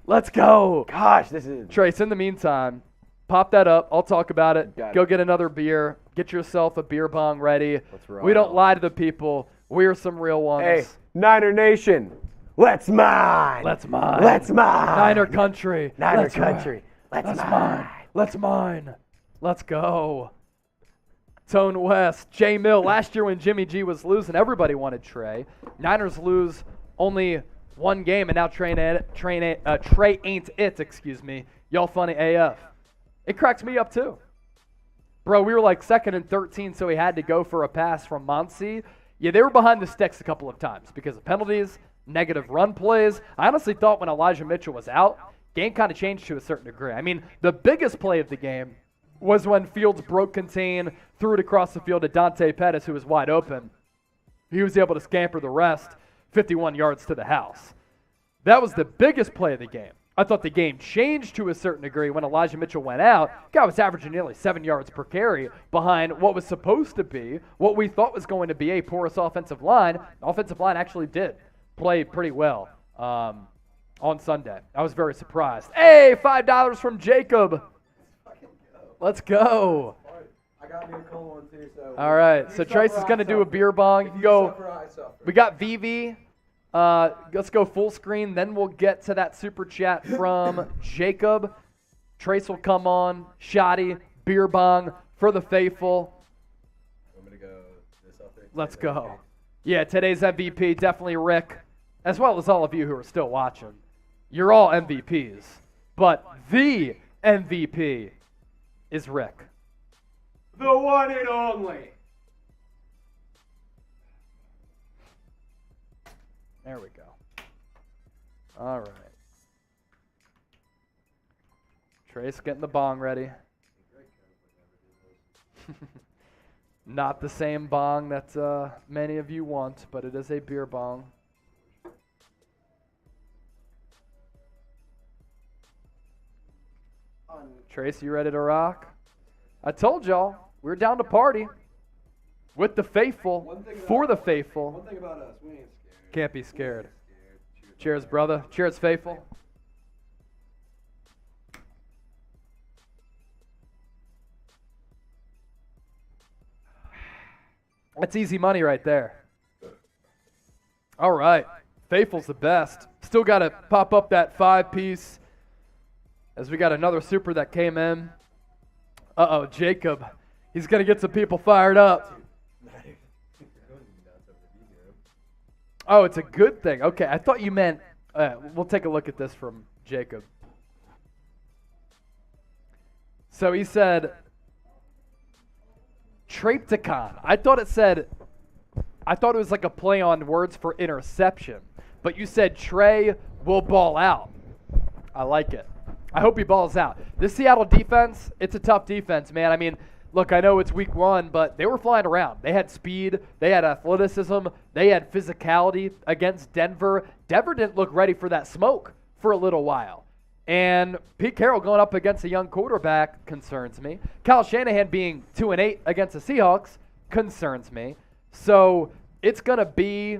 Let's go. Gosh, this is. Trace, in the meantime, pop that up. I'll talk about it. Got Go it. get another beer. Get yourself a beer bong ready. Let's roll. We don't lie to the people. We are some real ones. Hey, Niner Nation, let's mine. Let's mine. Let's mine. Niner country. Niner Let's country. Mine. Let's Let's mine. mine. Let's mine. Let's go. Tone West, J Mill. Last year when Jimmy G was losing, everybody wanted Trey. Niners lose only one game, and now Trey ain't it, excuse me. Y'all funny AF. It cracks me up too. Bro, we were like 2nd and 13, so he had to go for a pass from Monty. Yeah, they were behind the sticks a couple of times because of penalties, negative run plays. I honestly thought when Elijah Mitchell was out, game kind of changed to a certain degree. I mean, the biggest play of the game was when Fields broke contain, threw it across the field to Dante Pettis, who was wide open. He was able to scamper the rest 51 yards to the house. That was the biggest play of the game. I thought the game changed to a certain degree when Elijah Mitchell went out. Guy was averaging nearly 7 yards per carry behind what was supposed to be, what we thought was going to be a porous offensive line. The offensive line actually did play pretty well on Sunday. I was very surprised. Hey, $5 from Jacob. Let's go. I got me a cold one too. So all right, so Trace is going to do a beer bong. You can go. We got VV. Let's go full screen. Then we'll get to that super chat from Jacob. Trace will come on. Shoddy, beer bong for the faithful. I'm going to go this up there. Let's go. Yeah, today's MVP, definitely Rick, as well as all of you who are still watching. You're all MVPs, but the MVP is Rick. The one and only. There we go. All right. Trace getting the bong ready. Not the same bong that many of you want, but it is a beer bong. Trace, you ready to rock? I told y'all, we're down to party with the faithful, for the faithful. One thing about us, we ain't scared. Can't be scared. Cheers, brother. Cheers, faithful. That's easy money right there. All right. Faithful's the best. Still got to pop up that 5-piece as we got another super that came in. Uh-oh, Jacob. He's going to get some people fired up. Oh, it's a good thing. Okay, I thought you meant, we'll take a look at this from Jacob. So he said, Trapticon. I thought it was like a play on words for interception. But you said Trey will ball out. I like it. I hope he balls out. This Seattle defense, it's a tough defense, man. I mean, look, I know it's week 1, but they were flying around. They had speed. They had athleticism. They had physicality against Denver. Denver didn't look ready for that smoke for a little while. And Pete Carroll going up against a young quarterback concerns me. Kyle Shanahan being 2-8 against the Seahawks concerns me. So it's going to be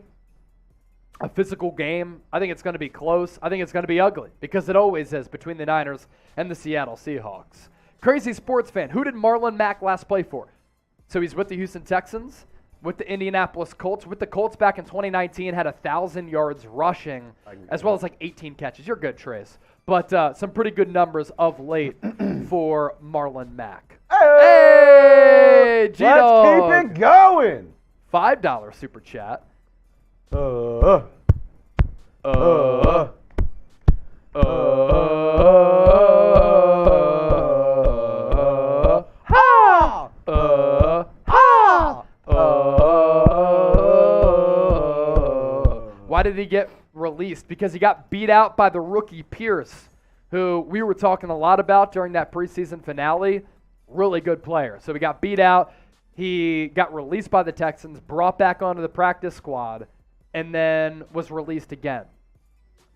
a physical game. I think it's going to be close. I think it's going to be ugly because it always is between the Niners and the Seattle Seahawks. Crazy sports fan. Who did Marlon Mack last play for? So he's with the Houston Texans, with the Indianapolis Colts. With the Colts back in 2019, had 1,000 yards rushing, as well as like 18 catches. You're good, Trace. But some pretty good numbers of late for Marlon Mack. Hey, Geno. Let's keep it going. $5 super chat. Why did he get released? Because he got beat out by the rookie Pierce, who we were talking a lot about during that preseason finale. Really good player. So he got beat out. He got released by the Texans, brought back onto the practice squad, and then was released again.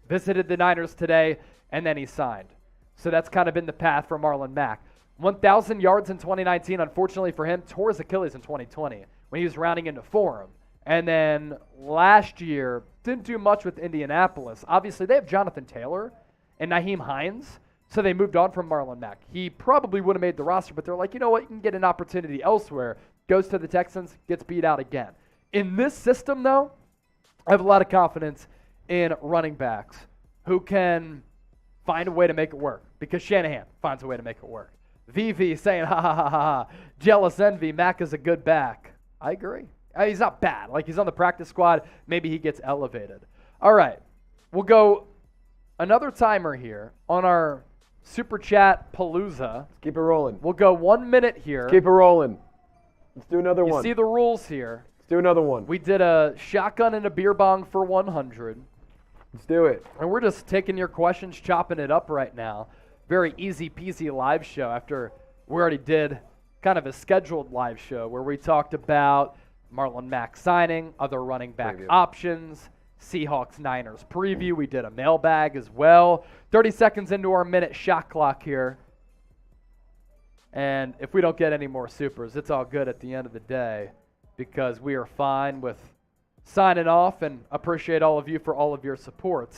Visited the Niners today, and then he signed. So that's kind of been the path for Marlon Mack. 1,000 yards in 2019, unfortunately for him, tore his Achilles in 2020 when he was rounding into form. And then last year, didn't do much with Indianapolis. Obviously, they have Jonathan Taylor and Nyheim Hines, so they moved on from Marlon Mack. He probably would have made the roster, but they're like, you know what, you can get an opportunity elsewhere. Goes to the Texans, gets beat out again. In this system, though, I have a lot of confidence in running backs who can find a way to make it work because Shanahan finds a way to make it work. VV saying, ha, ha, ha, ha, ha. Jealous envy, Mack is a good back. I agree. He's not bad. Like, he's on the practice squad. Maybe he gets elevated. All right. We'll go another timer here on our Super Chat Palooza. Let's keep it rolling. We'll go 1 minute here. Keep it rolling. Let's do another one. You see the rules here. Let's do another one. We did a shotgun and a beer bong for 100. Let's do it. And we're just taking your questions, chopping it up right now. Very easy peasy live show after we already did kind of a scheduled live show where we talked about Marlon Mack signing, other running back options, Seahawks-Niners preview. We did a mailbag as well. 30 seconds into our minute shot clock here. And if we don't get any more supers, it's all good at the end of the day because we are fine with signing off and appreciate all of you for all of your support.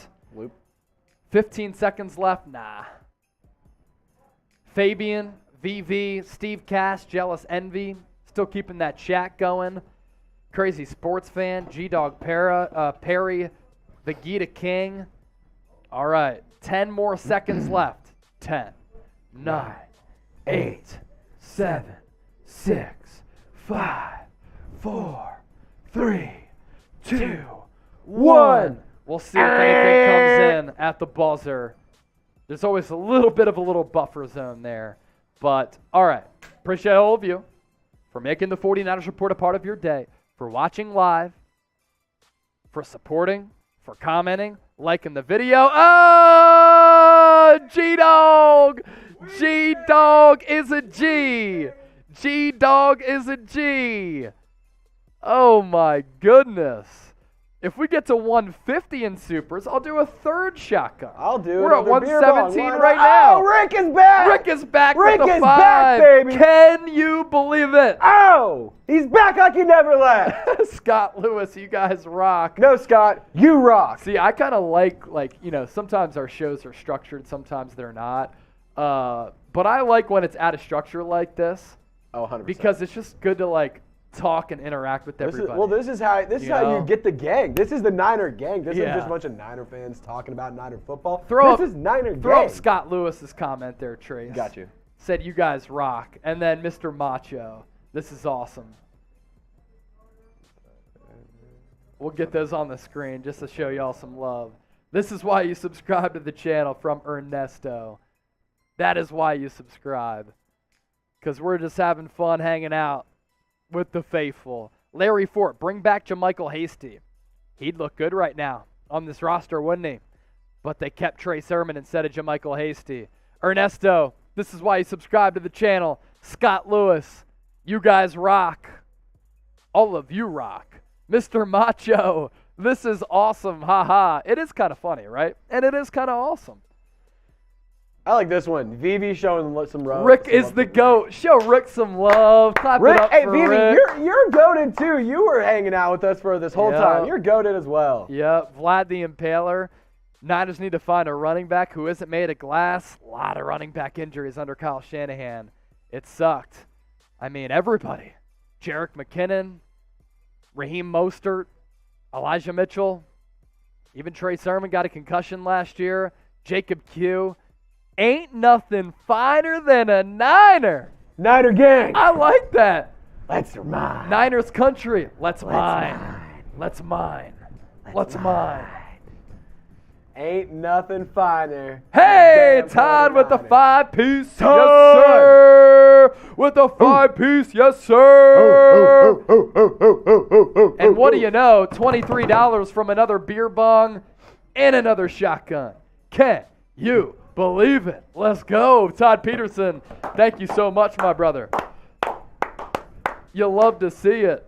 15 seconds left? Nah. Fabian, VV, Steve Cass, Jealous Envy, still keeping that chat going. Crazy Sports Fan, G-Dog Perry, Vegeta King. All right, 10 more seconds left. 10, 9, 8, 7, 6, 5, 4, 3, 2, 1. We'll see if anything comes in at the buzzer. There's always a little bit of a little buffer zone there. But, all right, appreciate all of you for making the 49ers Report a part of your day, for watching live, for supporting, for commenting, liking the video. Oh, G-Dog! G-Dog is a G! G-Dog is a G! Oh, my goodness. If we get to 150 in supers, I'll do a third shotgun. I'll do it. We're at 117 right now. Oh, Rick is back! Rick is back Rick with a is 5. back, baby! Can you believe it? Oh! He's back like he never left! Scott Lewis, you guys rock. No, Scott, you rock. See, I kind of like, sometimes our shows are structured, sometimes they're not. But I like when it's out of structure like this. Oh, 100%. Because it's just good to, talk and interact with everybody. This is how you get the gang. This is the Niner gang. This isn't just a bunch of Niner fans talking about Niner football. This is Niner gang. Throw up Scott Lewis's comment there, Trace. Got you. Said, you guys rock. And then Mr. Macho, this is awesome. We'll get those on the screen just to show y'all some love. This is why you subscribe to the channel from Ernesto. That is why you subscribe. Because we're just having fun hanging out with the faithful. Larry Fort, bring back JaMycal Hasty. He'd look good right now on this roster, wouldn't he? But they kept Trey Sermon instead of JaMycal Hasty. Ernesto, this is why you subscribe to the channel. Scott Lewis, you guys rock. All of you rock. Mr. Macho, this is awesome. Ha ha. It is kind of funny, right? And it is kind of awesome. I like this one. Vivi showing some love. Rick is the GOAT. Show Rick some love. Clap Rick, it up hey, for Vivi, Rick. you're goated too. You were hanging out with us for this whole time. You're goated as well. Yep, Vlad the Impaler. Niners need to find a running back who isn't made of glass. A lot of running back injuries under Kyle Shanahan. It sucked. I mean, everybody. Jerick McKinnon, Raheem Mostert, Elijah Mitchell, even Trey Sermon got a concussion last year. Jacob Q. Ain't nothing finer than a Niner. Niner gang. I like that. Let's mine. Niners country. Let's mine. Let's mine. Let's mine. Ain't nothing finer. Hey, Todd with the 5-piece. Yes, Todd. sir. With the 5-piece. Yes, sir. And what do you know? $23 from another beer bong and another shotgun. Can you believe it? Let's go. Todd Peterson, thank you so much, my brother. You'll love to see it.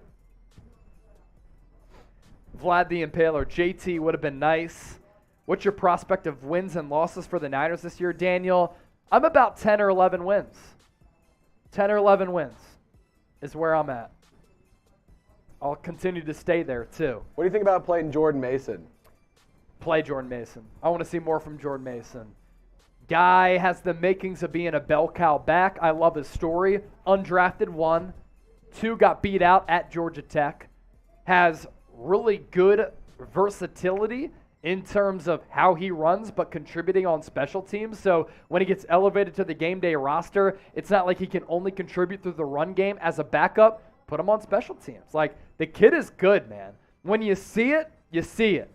Vlad the Impaler, JT would have been nice. What's your prospect of wins and losses for the Niners this year, Daniel? I'm about 10 or 11 wins. 10 or 11 wins is where I'm at. I'll continue to stay there, too. What do you think about playing Jordan Mason? Play Jordan Mason. I want to see more from Jordan Mason. Guy has the makings of being a bell cow back. I love his story. Undrafted 1. 2 got beat out at Georgia Tech. Has really good versatility in terms of how he runs, but contributing on special teams. So when he gets elevated to the game day roster, it's not like he can only contribute through the run game as a backup. Put him on special teams. Like, the kid is good, man. When you see it, you see it.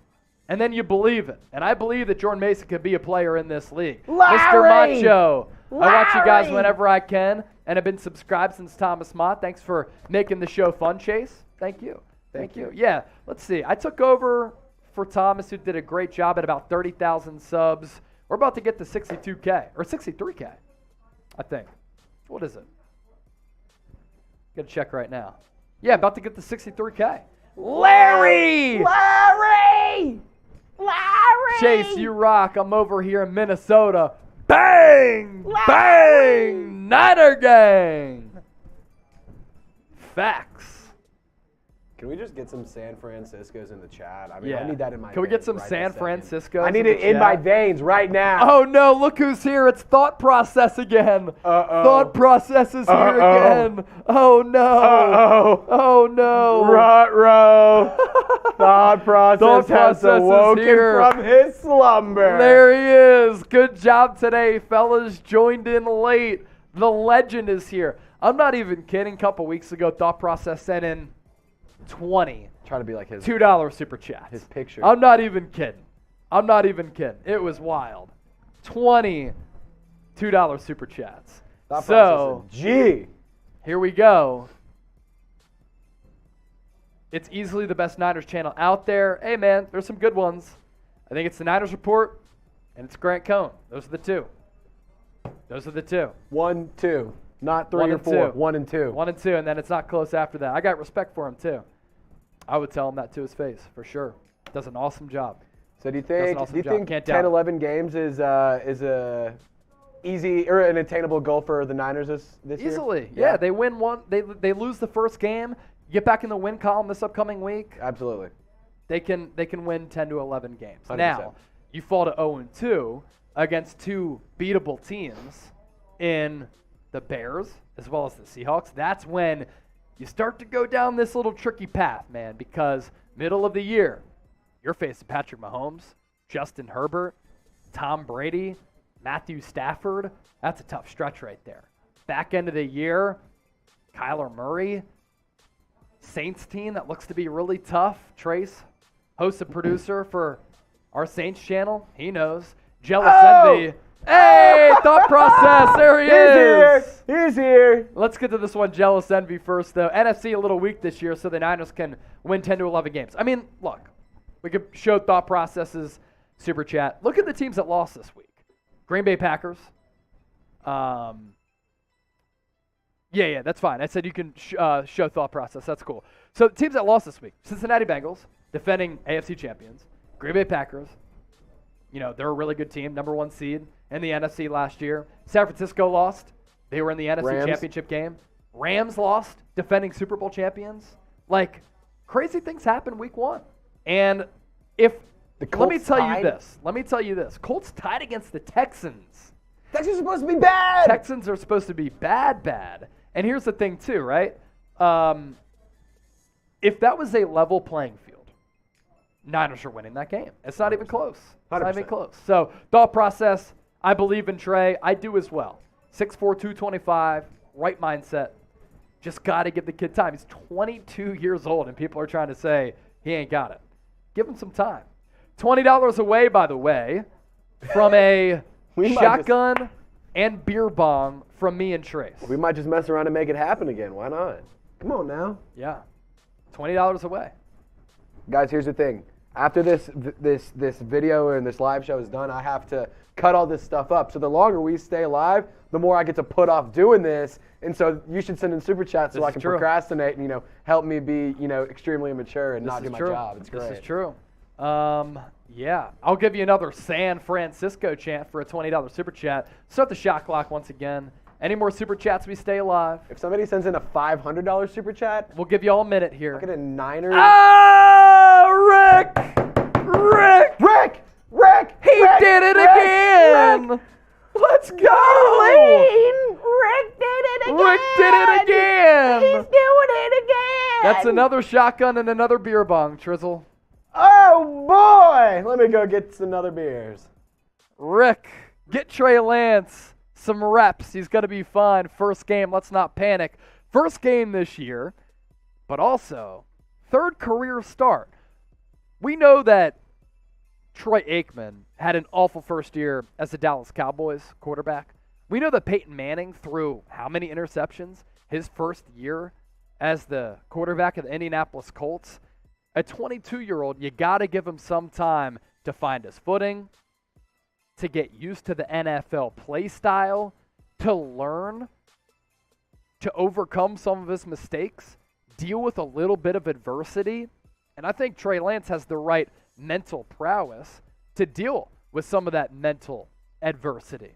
And then you believe it. And I believe that Jordan Mason could be a player in this league. Mr. Macho. I watch you guys whenever I can and have been subscribed since Thomas Mott. Thanks for making the show fun, Chase. Thank you. Thank you. Yeah, let's see. I took over for Thomas, who did a great job at about 30,000 subs. We're about to get to 62K, or 63K, I think. What is it? Got to check right now. Yeah, about to get to 63K. Larry! Chase, you rock. I'm over here in Minnesota. Bang! Bang! Niner gang! Facts. Can we just get some San Franciscos in the chat? I mean, Yeah. I need that in my Can we get veins some right San this second. Francisco? I need it in my veins right now. Oh no, look who's here. It's Thought Process again. Thought Process is here again. Oh no. Oh no. Ruh-roh. Thought Process has awoken from his slumber. There he is. Good job today, fellas. Joined in late. The legend is here. I'm not even kidding. A couple weeks ago, Thought Process sent in 20 Trying to be like his $2 super chats. His picture. I'm not even kidding. I'm not even kidding. It was wild. 20 $2 super chats. Thought So, Process is G. here we go. It's easily the best Niners channel out there. Hey, man, there's some good ones. I think it's the Niners Report, and it's Grant Cohn. Those are the two. Those are the two. 1, 2. Not 3 1 or and 4. 2. 1 and 2. 1 and 2, and then it's not close after that. I got respect for him, too. I would tell him that to his face, for sure. Does an awesome job. So do you That's an think awesome job. Can't doubt 10, it. 11 games is a easy or an attainable goal for the Niners this year? Easily. Yeah, they win one. They lose the first game. Get back in the win column this upcoming week. Absolutely. They can win 10 to 11 games. 100%. Now, you fall to 0-2 against two beatable teams in the Bears as well as the Seahawks. That's when you start to go down this little tricky path, man, because middle of the year, you're facing Patrick Mahomes, Justin Herbert, Tom Brady, Matthew Stafford. That's a tough stretch right there. Back end of the year, Kyler Murray, Saints team that looks to be really tough. Trace, host and producer for our Saints channel. He knows. Jealous Envy. Hey, Thought Process. There he is. He's here. Let's get to this one. Jealous Envy first, though. NFC a little weak this year, so the Niners can win 10 to 11 games. I mean, look, we could show Thought Process's super chat. Look at the teams that lost this week. Green Bay Packers. Yeah, that's fine. I said you can show Thought Process. That's cool. So the teams that lost this week: Cincinnati Bengals, defending AFC champions; Green Bay Packers; They're a really good team, number 1 seed in the NFC last year. San Francisco lost. They were in the NFC Championship game. Rams lost, defending Super Bowl champions. Like, crazy things happen week 1. And let me tell you this. Colts tied against the Texans. Texans are supposed to be bad. Texans are supposed to be bad. And here's the thing, too, right? If that was a level playing field, Niners are winning that game. It's not even close. It's not even close. So, thought process, I believe in Trey. I do as well. 6'4", 225, right mindset. Just got to give the kid time. He's 22 years old, and people are trying to say he ain't got it. Give him some time. $20 away, by the way, from a shotgun and beer bong from me and Trace. We might just mess around and make it happen again. Why not? Come on now. Yeah. $20 away. Guys, here's the thing. After this video and this live show is done, I have to cut all this stuff up. So the longer we stay live, the more I get to put off doing this. And so you should send in super chats so I can procrastinate and help me be extremely immature and not do my job. It's great. This is true. Yeah, I'll give you another San Francisco chant for a $20 super chat. Start the shot clock once again. Any more super chats, we stay alive. If somebody sends in a $500 super chat, we'll give you all a minute here. Look at a Niners. Rick! He did it again! Let's go! Rick did it again! He's doing it again! That's another shotgun and another beer bong, Trizzle. Oh, boy! Let me go get some other beers. Rick, get Trey Lance some reps. He's going to be fine. First game, let's not panic. First game this year, but also third career start. We know that Troy Aikman had an awful first year as the Dallas Cowboys quarterback. We know that Peyton Manning threw how many interceptions his first year as the quarterback of the Indianapolis Colts. A 22-year-old, you got to give him some time to find his footing, to get used to the NFL play style, to learn, to overcome some of his mistakes, deal with a little bit of adversity. And I think Trey Lance has the right mental prowess to deal with some of that mental adversity.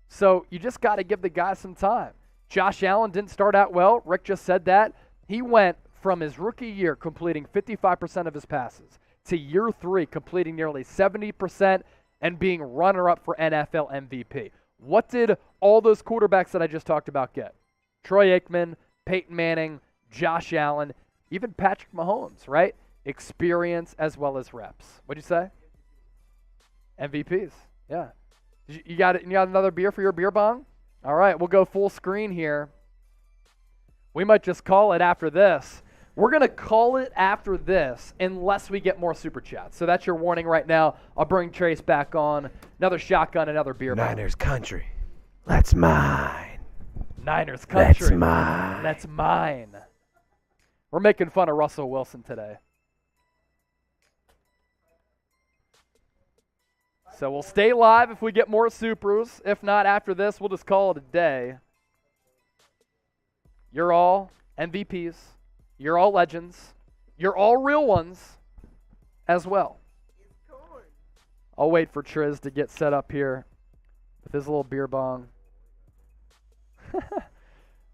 So you just got to give the guy some time. Josh Allen didn't start out well. Rick just said that. He went from his rookie year completing 55% of his passes to year 3 completing nearly 70% and being runner-up for NFL MVP. What did all those quarterbacks that I just talked about get? Troy Aikman, Peyton Manning, Josh Allen, even Patrick Mahomes, right? Experience as well as reps. What'd you say? MVPs, yeah. You got another beer for your beer bong? All right, we'll go full screen here. We might just call it after this. We're going to call it after this unless we get more super chats. So that's your warning right now. I'll bring Trace back on. Another shotgun, another beer bong. Niners country. That's mine. Niners country. That's mine. That's mine. We're making fun of Russell Wilson today. So we'll stay live if we get more Supers. If not, after this, we'll just call it a day. You're all MVPs. You're all legends. You're all real ones as well. I'll wait for Triz to get set up here with his little beer bong.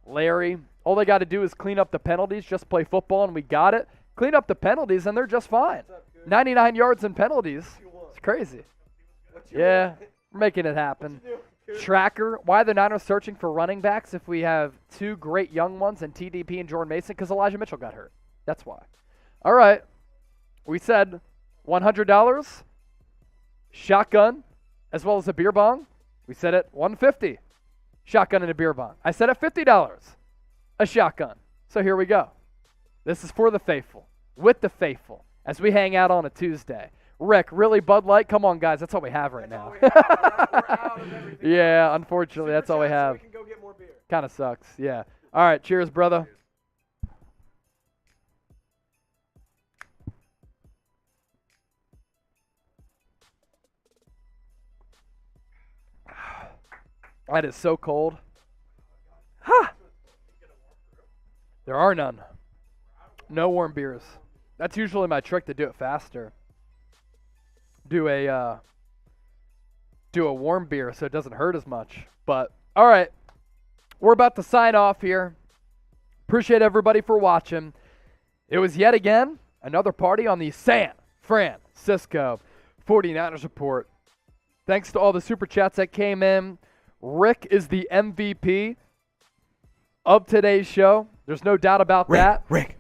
Larry, all they got to do is clean up the penalties, just play football, and we got it. Clean up the penalties, and they're just fine. 99 yards in penalties. It's crazy. Yeah, we're making it happen. Tracker, why are the Niners searching for running backs if we have 2 great young ones in TDP and Jordan Mason? Because Elijah Mitchell got hurt. That's why. All right. We said $100, shotgun, as well as a beer bong. We said it $150, shotgun and a beer bong. I said at $50, a shotgun. So here we go. This is for the faithful, with the faithful, as we hang out on a Tuesday. Rick, really Bud Light? Come on, guys. That's all we have right now. We're out of everything. Yeah, unfortunately, that's all we have. So we can go get more beer. Kind of sucks, yeah. All right, cheers, brother. That is so cold. Ha! There are none. No warm beers. That's usually my trick to do it faster. Do a do a warm beer so it doesn't hurt as much. But, all right, we're about to sign off here. Appreciate everybody for watching. It was yet again another party on the San Francisco 49ers Report. Thanks to all the Super Chats that came in. Rick is the MVP of today's show. There's no doubt about that. Rick.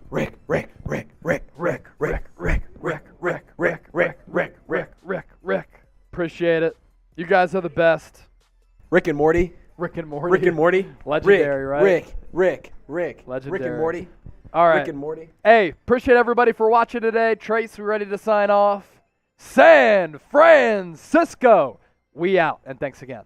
Appreciate it. You guys are the best. Rick and Morty. Legendary, right? Rick. Legendary. Rick and Morty. All right. Rick and Morty. Hey, appreciate everybody for watching today. Trace, we ready to sign off? San Francisco. We out, and thanks again.